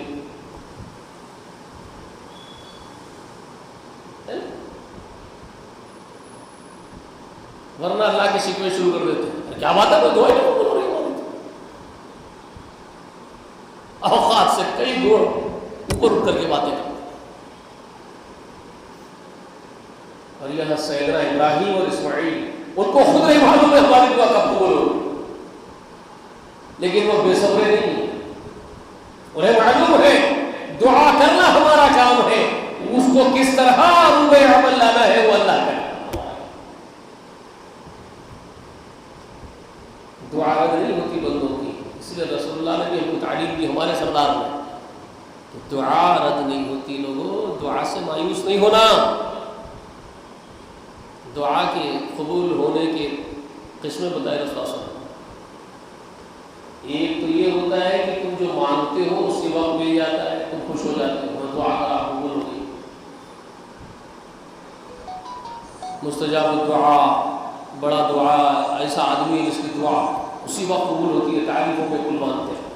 ورنہ اللہ کے شکوے شروع کر دیتے ہیں. کیا بات ہے کوئی دعا نہیں قبول ہو رہی ہے. اوقات سے کئی دور اوپر اٹھ کر کے باتیں کرتے ہیں. اور یہاں سیدنا ابراہیم اور اسماعیل، ان کو خود نہیں معلوم ہے ہماری دعا کب قبول ہو، لیکن وہ بے صبرے نہیں ہیں. انہیں معلوم ہے دعا کرنا ہمارا کام ہے، اس کو کس طرح روح عمل لانا ہے وہ اللہ کا. دعا رد نہیں ہوتی بندوں کی. اس لیے رسول اللہ نے بھی ہم کو تعلیم دی، ہمارے سردار نے، کہ دعا رد نہیں ہوتی. لوگوں دعا سے مایوس نہیں ہونا. دعا کے قبول ہونے کے قسمیں بتائے رسول اللہ صلی اللہ علیہ وسلم. ایک تو یہ ہوتا ہے کہ تم جو مانگتے ہو اسی وقت مل جاتا ہے، تم خوش ہو جاتے ہو، دعا کرا قبول ہو گئی. مستجاب الدعا، بڑا دعا، ایسا آدمی ہے جس کی دعا اسی وقت قبول ہوتی ہے. تعریفوں میں کل مانتے ہیں.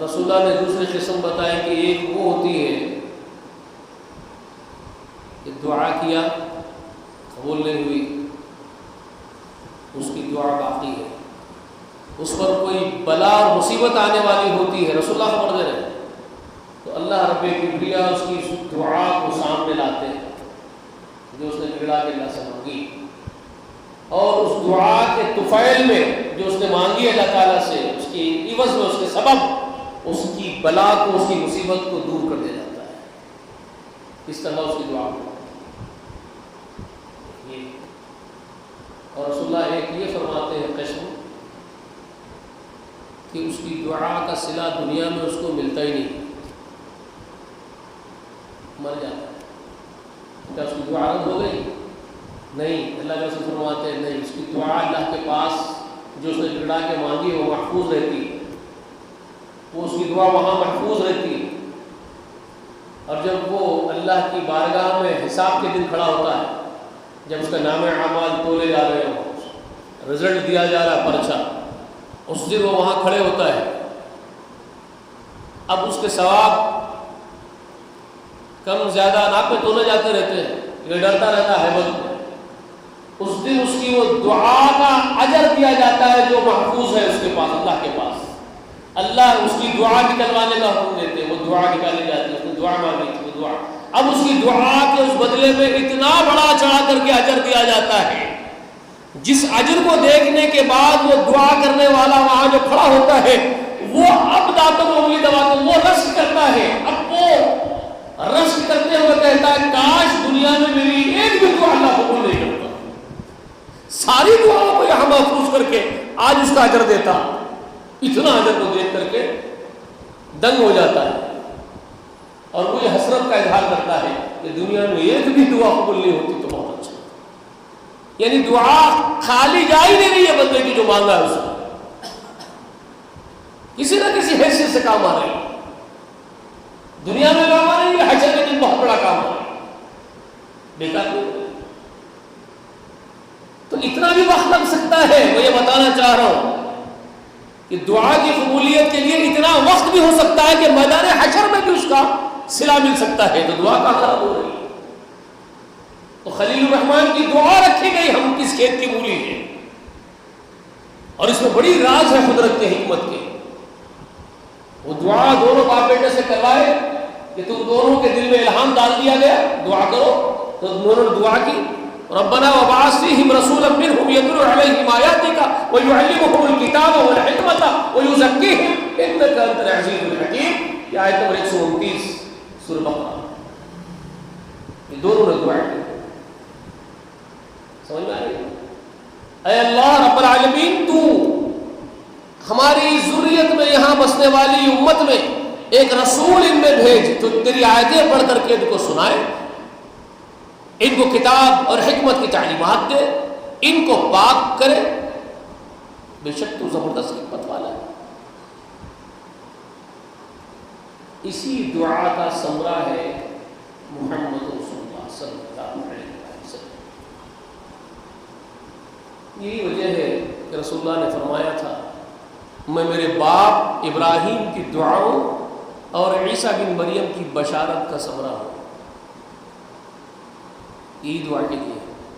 رسول اللہ نے دوسری قسم بتائی کہ ایک وہ ہوتی ہے دعا کیا قبول نہیں ہوئی، اس کی دعا باقی ہے. اس پر کوئی بلا اور مصیبت آنے والی ہوتی ہے، رسول اللہ خبر دے رہے ہیں، تو اللہ رب کبریا اس کی دعا کو سامنے لاتے ہیں جو اس نے بگڑا کے اللہ سے مانگی، اور اس دعا کے طفیل میں جو اس نے مانگی اللہ تعالیٰ سے، اس کی عوض میں، اس کے سبب اس کی بلا کو، اس کی مصیبت کو دور کر دیا جاتا ہے. اس طرح اس کی دعا کو. اور رسول اللہ ایک یہ فرماتے ہیں قسم کہ اس کی دعا کا صلہ دنیا میں اس کو ملتا ہی نہیں، مر جاتا ہے. کیا اس کی دعا رد ہو گئی؟ نہیں. اللہ کے رسول فرماتے ہیں نہیں، اس کی دعا اللہ کے پاس جو اس نے بگڑا کے مانگی وہ محفوظ رہتی ہے، وہ اس کی دعا وہاں محفوظ رہتی ہے. اور جب وہ اللہ کی بارگاہ میں حساب کے دن کھڑا ہوتا ہے، جب اس کا نام اعمال تولے جا رہے ہوں، رزلٹ دیا جا رہا ہے، پرچہ، اس دن وہ وہاں کھڑے ہوتا ہے. اب اس کے ثواب کم زیادہ ناپ میں تولے جاتے رہتے ہیں، یہ ڈرتا رہتا ہے بل. اس دن اس کی وہ دعا کا اجر دیا جاتا ہے جو محفوظ ہے اس کے پاس، اللہ کے پاس. اللہ اس کی دعا نکلوانے کا حکم دیتے ہیں، وہ دعا نکالی جاتی ہے. اس نے دعا مانگی تھی، وہ دعا، اب اس کی دعا کے اس بدلے میں اتنا بڑا چڑھا کر کے اجر دیا جاتا ہے، جس اجر کو دیکھنے کے بعد وہ دعا کرنے والا وہاں جو کھڑا ہوتا ہے وہ اب دانتوں میں انگلی دبا کے وہ رشک کرتا ہے. اب وہ رشک کرتے ہوئے کہتا ہے کاش دنیا میں میری ایک بھی دعا اللہ قبول نہیں کرتا، ساری دعاؤں کو یہاں محفوظ کر کے آج اس کا اجر دیتا. اتنا اجر کو دیکھ کر کے دنگ ہو جاتا ہے، اور وہ یہ حسرت کا اظہار کرتا ہے کہ دنیا میں ایک بھی دعا قبول نہیں ہوتی تو بہت اچھا. یعنی دعا خالی جا ہی نہیں رہی ہے بندے کی جو مانگا ہے اس کو، کسی نہ کسی حیثیت سے کام آ رہی ہے. دنیا میں کام آ رہی ہے، حشر کے دن بہت بڑا کام آ رہا ہے، بیکار نہیں. تو اتنا بھی وقت لگ سکتا ہے. میں یہ بتانا چاہ رہا ہوں کہ دعا کی قبولیت کے لیے اتنا وقت بھی ہو سکتا ہے کہ میدان حشر میں بھی اس کا صلہ مل سکتا ہے. تو دعا کہاں خراب ہو رہی ہے؟ تو خلیل الرحمن کی دعا رکھی گئی ہم کس کھیت کی مولی ہے، اور اس میں بڑی راز ہے قدرت کے، حکمت کے. وہ دعا دونوں باپ بیٹے سے کروائے کہ تم دونوں کے دل میں الہام ڈال دیا گیا دعا کرو، تو دونوں نے دعا کی. ربنا وبعث فيهم رسولا منهم يتلو عليهم آياتك ويعلمهم الكتاب والحكمة ويزكيهم إنك أنت العزيز الحكيم. یہ آیت نمبر 129 سورہ بقرہ. یہ دونوں نے دعا کی. سمجھ میں آ رہی ہے؟ اے اللہ رب العالمین، تو ہماری ذریت میں یہاں بسنے والی امت میں ایک رسول ان میں بھیج، تو تیری آیتیں پڑھ کر کے ان کو سنائے، ان کو کتاب اور حکمت کی تعلیمات دے، ان کو پاک کرے. بے شک تو زبردست حکمت والا ہے. اسی دعا کا ثمرہ ہے محمد رسول اللہ صلی اللہ علیہ وسلم. یہی وجہ ہے کہ رسول اللہ نے فرمایا تھا میں میرے باپ ابراہیم کی دعاؤں اور عیسیٰ بن مریم کی بشارت کا ثمرہ ہوں. یہی دعا کے لیے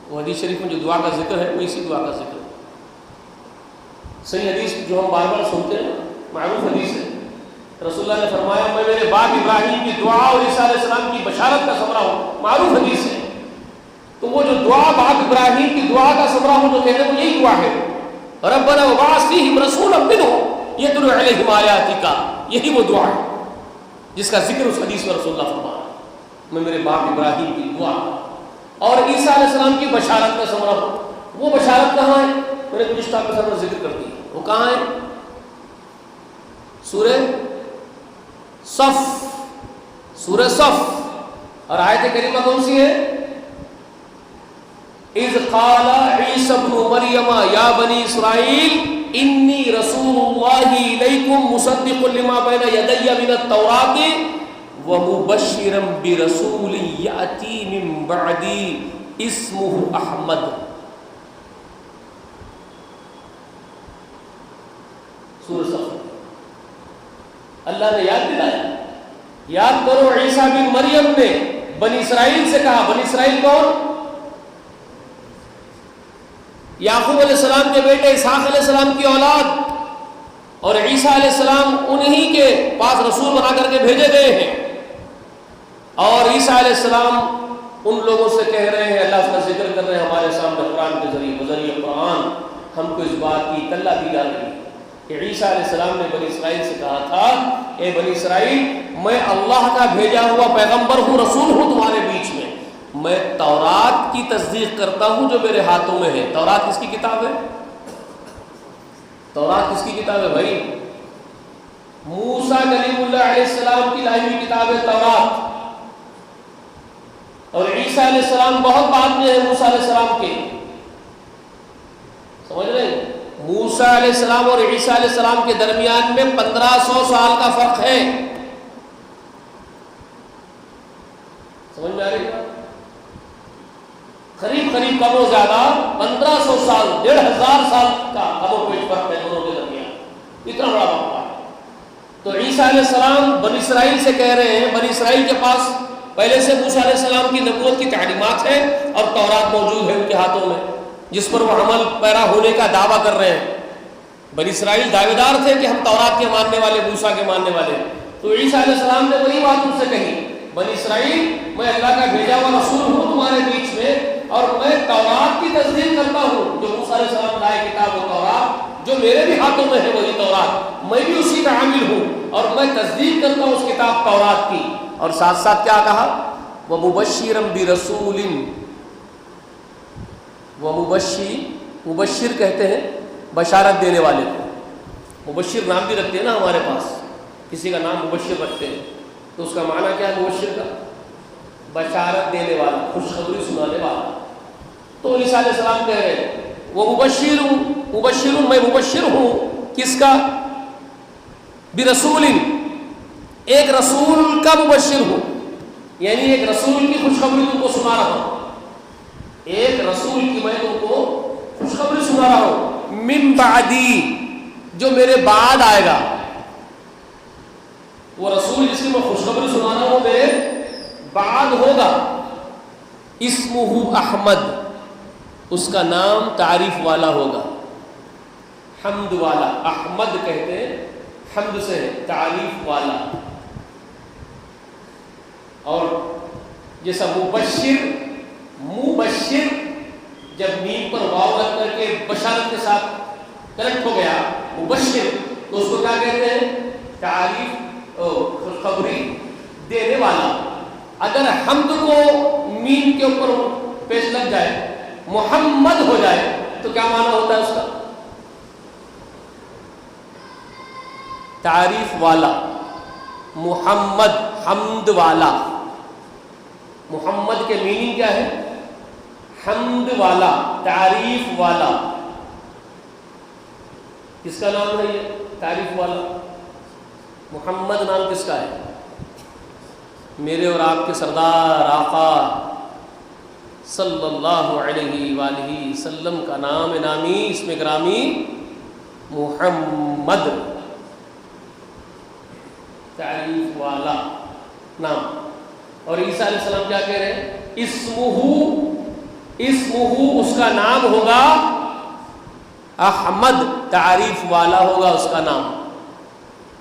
وہ حدیث شریف میں جو دعا کا ذکر ہے وہ اسی دعا کا ذکر ہے. صحیح حدیث جو ہم بار بار سنتے ہیں، معروف حدیث ہے. رسول اللہ نے فرمایا میں میرے باپ ابراہیم کی دعا اور عیسیٰ علیہ السلام کی بشارت کا ثمرہ ہوں. معروف حدیث ہے. تو وہ جو دعا باپ ابراہیم کی دعا کا ثمرہ ہوں جو کہتے ہیں وہ یہی دعا ہے، ربنا وبعث فیہم رسولا منہم یتلو علیہم آیاتک. یہی وہ دعا ہے جس کا ذکر اس حدیث میں رسول اللہ فرمایا میں میرے باپ ابراہیم کی دعا اور عیسیٰ علیہ السلام کی بشارت کا ثمرہ ہو. وہ بشارت کہاں ہے؟ میں نے گزشتہ اپنے میں ذکر کر دی. وہ کہاں ہے؟ سورہ صف. سورہ صف. اور آیت کریمہ کون سی ہے؟ اذ قال عیسی ابن مریم یا بنی اسرائیل انی رسول اللہ الیکم مصدق لما بین یدی من التوراۃ ومبشرا برسول یأتی من بعدی اسمہ احمد. سورہ صف. اللہ نے یاد دلایا، یاد کرو عیسیٰ بن مریم نے بنی اسرائیل سے کہا. بنی اسرائیل کون؟ یعقوب علیہ السلام کے بیٹے اسحاق علیہ السلام کی اولاد, اور عیسیٰ علیہ السلام انہی کے پاس رسول بنا کر کے بھیجے گئے ہیں. اور عیسیٰ علیہ السلام ان لوگوں سے کہہ رہے ہیں, اللہ کا ذکر کر رہے ہیں ہمارے سامنے قرآن کے ذریعے, بذریعہ قرآن ہم کو اس بات کی اطلاع دی جا رہی ہے کہ عیسیٰ علیہ السلام نے بنی اسرائیل سے کہا تھا, اے بنی اسرائیل, میں اللہ کا بھیجا ہوا پیغمبر ہوں, رسول ہوں تمہارے بیچ میں. میں تورات کی تصدیق کرتا ہوں جو میرے ہاتھوں میں ہے. تورات کس کی کتاب ہے؟ تورات کس کی کتاب ہے بھائی؟ موسیٰ کلیم اللہ علیہ السلام کی لائی ہوئی کتاب ہے تورات. اور عیسیٰ علیہ السلام بہت بعد میں ہے موسیٰ علیہ السلام کے. سمجھ رہے ہیں؟ موسیٰ علیہ السلام اور عیسیٰ علیہ السلام کے درمیان میں 1500 سال کا فرق ہے. سمجھ میں آ رہی ہے؟ قریب کم و زیادہ 1500 سال 1500 سال کا کم و بیش فرق ہے دونوں کے درمیان. اتنا بڑا وقفہ ہے. تو عیسیٰ علیہ السلام بنی اسرائیل سے کہہ رہے ہیں, بنی اسرائیل کے پاس پہلے سے موسیٰ علیہ السلام کی نبوت کی تعلیمات ہے اور تورات موجود ہے ان کے ہاتھوں میں, جس پر وہ عمل پیرا ہونے کا دعویٰ کر رہے ہیں. بنی اسرائیل دعوے دار تھے کہ ہم تورات کے ماننے والے, موسیٰ کے ماننے والے. تو عیسیٰ علیہ السلام نے وہی بات ان سے کہی, بنی اسرائیل, میں اللہ کا بھیجا ہوا رسول ہوں تمہارے بیچ میں, اور میں تورات کی تصدیق کرتا ہوں جو موسیٰ علیہ السلام لائے کتاب و تورات, جو میرے بھی ہاتھوں میں ہے وہی تورات, میں بھی اسی کا عامل ہوں اور میں تصدیق کرتا ہوں اس کتاب تورات کی. اور ساتھ ساتھ کیا کہا؟ وَمُبَشِّرًا بِرَسُولٍ, مبشر کہتے ہیں بشارت دینے والے کو. مبشر نام بھی رکھتے ہیں نا ہمارے پاس, کسی کا نام مبشر رکھتے ہیں تو اس کا معنی کیا ہے مبشر کا؟ بشارت دینے والا, خوشخبری سنانے والا. تو عیسیٰ علیہ السلام کہہ رہے ہیں وہ مبشر, میں مبشر ہوں کس کا؟ برسول, ایک رسول کا مبشر ہوں, یعنی ایک رسول کی خوشخبری تم کو سنا رہا ہوں. ایک رسول کی میں تم کو خوشخبری سنا رہا ہوں. من بعدی, جو میرے بعد آئے گا. وہ رسول جس کی میں خوشخبری سنا رہا ہوں میرے بعد ہوگا. اسمہ احمد, اس کا نام تعریف والا ہوگا, حمد والا. احمد کہتے ہیں حمد سے ہے, تعریف والا. اور جیسا مبشر جب میم پر واو رکھ کر کے بشارت کے ساتھ کنیکٹ ہو گیا مبشر, تو اس کو کیا کہتے ہیں؟ تعریف خوشخبری دینے والا. اگر حمد کو میم کے اوپر پیش لگ جائے, محمد ہو جائے, تو کیا معنی ہوتا ہے اس کا؟ تعریف والا. محمد, حمد والا. محمد کے میننگ کیا ہے؟ حمد والا, تعریف والا. کس کا نام ہے یہ تعریف والا؟ محمد نام کس کا ہے؟ میرے اور آپ کے سردار آقا صلی اللہ علیہ وآلہ وسلم کا نام نامی, اس میں گرامی محمد, تعریف والا نام. اور عیسیٰ علیہ السلام کیا کہہ رہے ہیں؟ اسمہ, اس کا نام ہوگا احمد, تعریف والا ہوگا اس کا نام.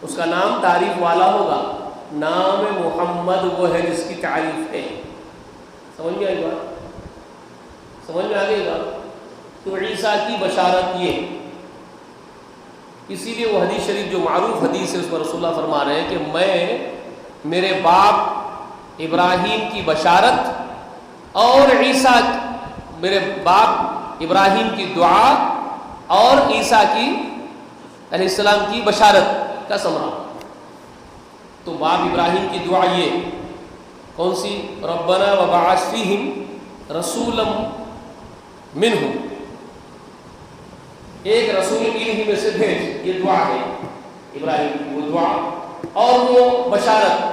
اس کا نام تعریف والا ہوگا. نام محمد وہ ہے جس کی تعریف ہے. سمجھ میں آئی بات؟ سمجھ میں آ گئی بات؟ تو عیسیٰ کی بشارت یہ, اسی لیے وہ حدیث شریف جو معروف حدیث ہے اس پر رسول اللہ فرما رہے ہیں کہ میں میرے باپ ابراہیم کی بشارت اور عیسیٰ, میرے باپ ابراہیم کی دعا اور عیسیٰ کی علیہ السلام کی بشارت کا ثمرہ. تو باپ ابراہیم کی دعا یہ کون سی؟ ربنا وبعث فیہم رسولا منہم, ایک رسول انہی میں سے بھیج, یہ دعا ہے ابراہیم کی, وہ دعا. اور وہ بشارت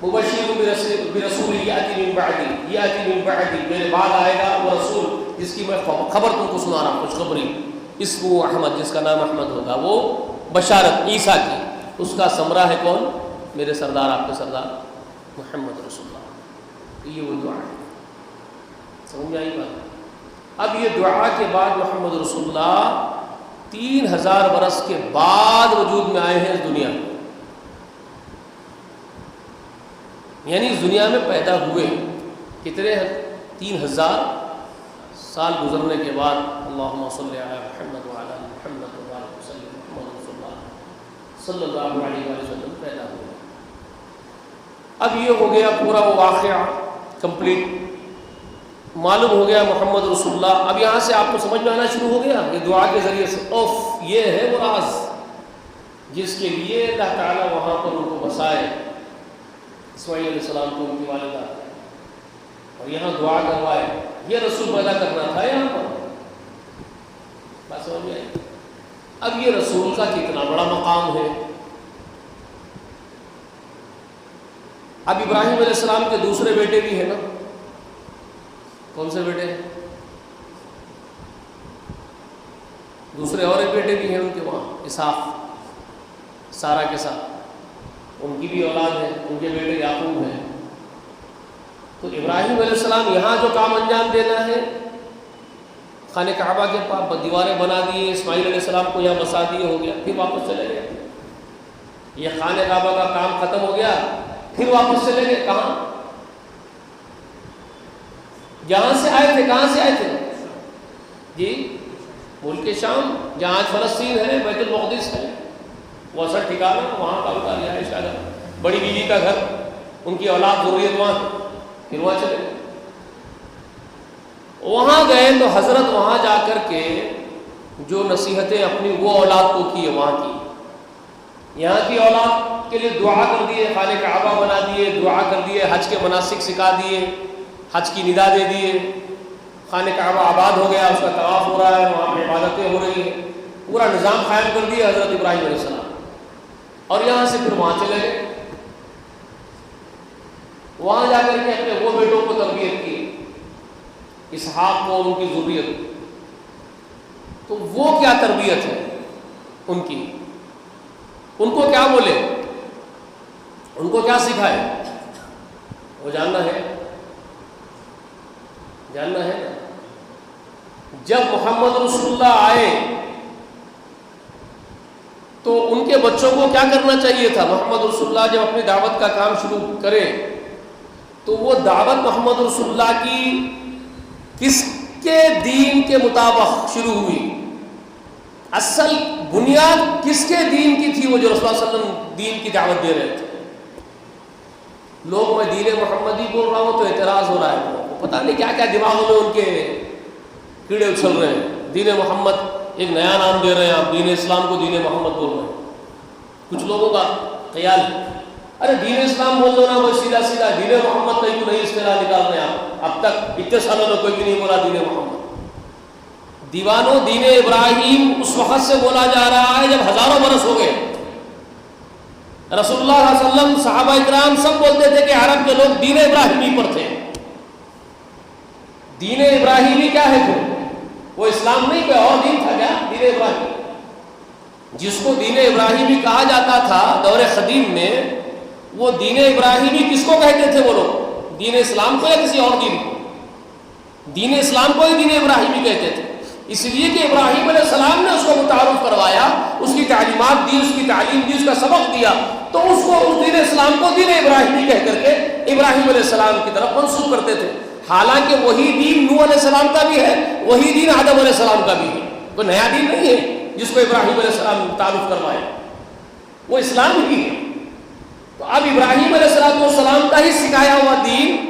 مبشر برسول یاتی من بعدی, میرے بعد آئے گا وہ رسول جس کی میں خبر تم کو سنا رہا ہوں, خوشخبری. اسمہ احمد, جس کا نام احمد ہوگا. وہ بشارت عیسیٰ کی, اس کا ثمرہ ہے کون؟ میرے سردار, آپ کے سردار محمد رسول اللہ. یہ وہ دعا ہے. سمجھ آئی بات؟ اب یہ دعا کے بعد محمد رسول اللہ 3000 برس کے بعد وجود میں آئے ہیں اس دنیا میں. یعنی اس دنیا میں پیدا ہوئے کتنے 3000 سال گزرنے کے بعد. اللہم صلی علی محمد وعلی آل محمد وبارک وسلم محمد رسول اللہ صلی اللہ علیہ وسلم پیدا ہوئے. اب یہ ہو گیا پورا وہ واقعہ کمپلیٹ. معلوم ہو گیا محمد رسول اللہ. اب یہاں سے آپ کو سمجھ میں آنا شروع ہو گیا یہ دعا کے ذریعے سے اوف یہ ہے وہ راز جس کے لیے اللہ تعالیٰ وہاں پر ان کو بسائے اسماعیل علیہ السلام کو ان کی والدہ اور یہاں دعا کروائے. یہ رسول پیدا کرنا تھا یہاں پر. بات سمجھ میں آئی؟ اب یہ رسول کا کتنا بڑا مقام ہے. اب ابراہیم علیہ السلام کے دوسرے بیٹے بھی ہیں نا. کون سے بیٹے؟ دوسرے اور ایک بیٹے بھی ہیں ان کے وہاں اسحاق سارہ کے ساتھ. ان کی بھی اولاد ہے, ان کے بیٹے یعقوب ہیں. تو ابراہیم علیہ السلام یہاں جو کام انجام دینا ہے خانہ کعبہ کے پاس دیواریں بنا دیے, اسماعیل علیہ السلام کو یہاں بسا دیے, ہو گیا. پھر واپس چلے گئے. یہ خانہ کعبہ کا کام ختم ہو گیا, پھر واپس چلے گئے. کہاں؟ جہاں سے آئے تھے. کہاں سے آئے تھے جی؟ ملک شام, جہاں آج فلسطین ہے, بیت المقدس ہے, وہ اصل ٹھکانا وہاں کا ہوتا رہائش کا گھر, بڑی بیوی کا گھر, ان کی اولاد ضروریت وہاں. پھر وہاں چلے گئے. وہاں گئے تو حضرت وہاں جا کر کے جو نصیحتیں اپنی وہ اولاد کو کی وہاں کی, یہاں کی اولاد کے لیے دعا کر دیے, خانہ کعبہ بنا دیے, دعا کر دیے, حج کے مناسک سکھا دیے, حج کی ندا دے دیے, خانہ کعبہ آباد ہو گیا, اس کا طواف ہو رہا ہے, وہاں پہ عبادتیں ہو رہی ہیں, پورا نظام قائم کر دیا حضرت ابراہیم علیہ السلام. اور یہاں سے پھر وہاں چلے گئے. وہاں جا کر کے اپنے وہ بیٹوں کو تربیت کی, اسحاق کو, ان کی ذریت. تو وہ کیا تربیت ہے ان کی؟ ان کو کیا بولے, ان کو کیا سکھائے, وہ جاننا ہے. جاننا ہے. جب محمد رسول اللہ آئے تو ان کے بچوں کو کیا کرنا چاہیے تھا؟ محمد رسول اللہ جب اپنی دعوت کا کام شروع کرے تو وہ دعوت محمد رسول اللہ کی کس کے دین کے مطابق شروع ہوئی؟ اصل بنیاد کس کے دین کی تھی وہ جو رسول اللہ صلی اللہ علیہ وسلم دین کی دعوت دے رہے تھے؟ لوگ میں دین محمدی بول رہا ہوں تو اعتراض ہو رہا ہے, پتہ نہیں کیا کیا دماغوں میں ان کے کیڑے اچھل رہے ہیں. دین محمد ایک نیا نام دے رہے ہیں آپ, دین اسلام کو دین محمد بول رہے ہیں. کچھ لوگوں کا خیال ہے ارے دین اسلام بول دو نا, وہ سیدھا سیدھا دین محمد کا کیوں نہیں اصطلاح نکال رہے ہیں آپ؟ اب تک اتنے سالوں میں کوئی بھی نہیں بولا دین محمد. دیوانوں, دین ابراہیم اس وقت سے بولا جا رہا ہے جب ہزاروں برس ہو گئے. رسول اللہ صلی اللہ علیہ وسلم, صحابہ اکرام سب بولتے تھے کہ عرب کے لوگ دین ابراہیمی پر تھے. دین ابراہیمی کیا ہے پھر؟ وہ اسلام نہیں, کوئی اور دین تھا کیا دین ابراہیمی؟ جس کو دین ابراہیمی کہا جاتا تھا دور قدیم میں, وہ دین ابراہیمی کس کو کہتے تھے وہ لوگ؟ دین اسلام کو یا کسی اور دین کو؟ دین اسلام کو ہی دین ابراہیمی کہتے تھے. اس لیے کہ ابراہیم علیہ السلام نے اس کو متعارف کروایا, اس کی تعلیمات دی, اس کی تعلیم دی, اس کا سبق دیا, تو اس کو اس دین اسلام کو دین ابراہیمی کہہ کر کے ابراہیم علیہ السلام کی طرف منسوب کرتے تھے. حالانکہ وہی دین نوح علیہ السلام کا بھی ہے, وہی دین آدم علیہ السلام کا بھی ہے. کوئی نیا دین نہیں ہے جس کو ابراہیم علیہ السلام تعارف کروایا, وہ اسلام ہی ہے. تو اب ابراہیم علیہ السلام کا ہی سکھایا ہوا دین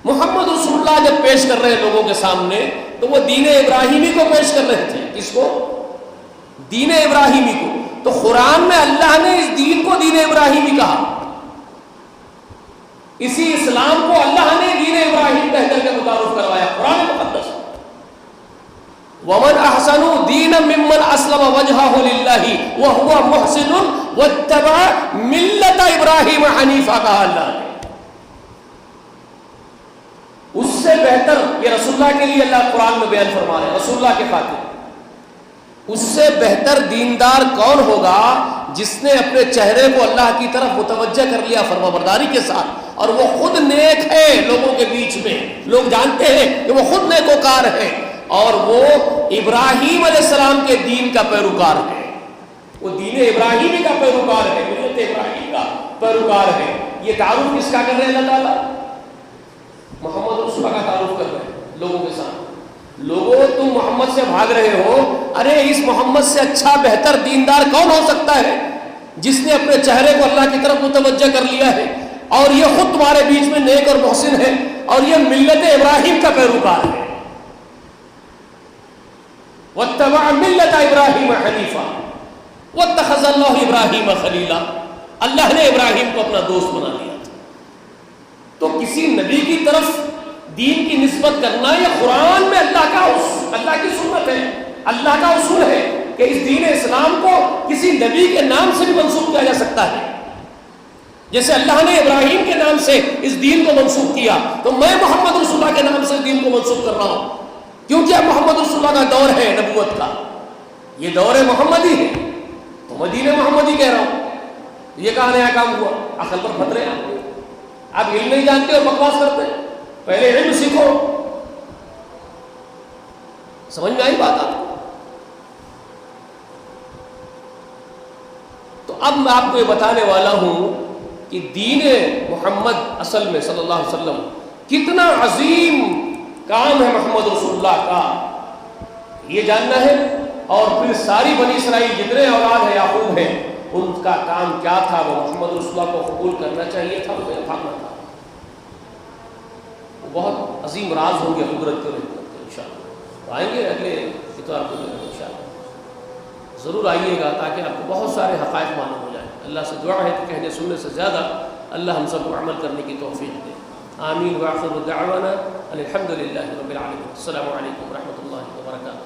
محمد رسول اللہ جب پیش کر رہے ہیں لوگوں کے سامنے, تو وہ دین ابراہیمی کو پیش کر رہے تھے. کس کو؟ دین ابراہیمی کو. تو قرآن میں اللہ نے اس دین کو دین ابراہیمی کہا. اسی اسلام کو اللہ نے دین ابراہیم کہہ کر کے متعارف کروایا قرآن مقدس. وَمَنْ أَحْسَنُ دِينًا مِّمَّنْ أَسْلَمَ وَجْهَهُ لِلَّهِ وَهُوَ مُحْسِنٌ وَاتَّبَعَ مِلَّةَ إِبْرَاهِيمَ حَنِيفًا کہا اللہ نے. اس سے بہتر, یہ رسول اللہ کے لیے اللہ قرآن میں بیان فرما رہے ہیں, رسول اللہ کے خاطر, اس سے بہتر دیندار کون ہوگا جس نے اپنے چہرے کو اللہ کی طرف متوجہ کر لیا فرمانبرداری کے ساتھ, اور وہ خود نیک ہے لوگوں کے بیچ میں، لوگ جانتے ہیں کہ وہ خود نیکوکار ہے، اور وہ ابراہیم علیہ السلام کے دین کا پیروکار ہے، وہ دین ابراہیمی کا پیروکار ہے، ملت ابراہیم کا پیروکار ہے۔ یہ تعارف کس کا کر رہے ہیں اللہ تعالیٰ؟ محمد رسول اللہ کا تعارف کر رہے ہیں لوگوں کے ساتھ۔ لوگوں تم محمد سے بھاگ رہے ہو، ارے اس محمد سے اچھا بہتر دیندار کون ہو سکتا ہے جس نے اپنے چہرے کو اللہ کی طرف متوجہ کر لیا ہے، اور یہ خود تمہارے بیچ میں نیک اور محسن ہے، اور یہ ملت ابراہیم کا پیروکار ہے۔ واتبع ملت ابراہیم حنیفا واتخذ اللہ ابراہیم خلیلا، اللہ نے ابراہیم کو اپنا دوست بنا لیا تھا۔ تو کسی نبی کی طرف دین کی نسبت کرنا یہ قرآن میں اللہ کی سنت ہے، اللہ کا اصول ہے کہ اس دین اسلام کو کسی نبی کے نام سے بھی منسوب کیا جا سکتا ہے۔ جیسے اللہ نے ابراہیم کے نام سے اس دین کو منسوب کیا، تو میں محمد رسول اللہ کے نام سے اس دین کو منسوب کر رہا ہوں، کیونکہ اب محمد رسول اللہ کا دور ہے نبوت کا، یہ دور محمدی ہے، تو میں دین محمدی کہہ رہا ہوں۔ یہ کہاں نیا کام ہوا؟ عقل پر پھٹ رہے ہیں آپ علم نہیں جانتے اور بکواس کرتے ہیں، پہلے علم سیکھو۔ سمجھ میں آئی بات آپ کو؟ تو اب میں آپ کو یہ بتانے والا ہوں کہ دین محمد اصل میں صلی اللہ علیہ وسلم کتنا عظیم کام ہے محمد رسول اللہ کا، یہ جاننا ہے۔ اور پھر ساری بنی اسرائیل جتنے اولاد ہیں یعقوب ہیں، ان کا کام کیا تھا، وہ محمد رسول اللہ کو قبول کرنا چاہیے تھا، وہ بھاگنا تھا۔ وہ بہت عظیم راز ہوں گے قدرت کے اور حکمت کے، انشاءاللہ آئیں گے اگلے اتوار کو انشاءاللہ ضرور آئیے گا، تاکہ آپ کو بہت سارے حقائق معلوم ہو جائیں۔ اللہ سے دعا ہے کہ کہنے سننے سے زیادہ اللہ ہم سب کو عمل کرنے کی توفیق دے۔ آمین وآخر دعوانا الحمد للہ رب العالمین۔ السلام علیکم ورحمۃ اللہ وبرکاتہ۔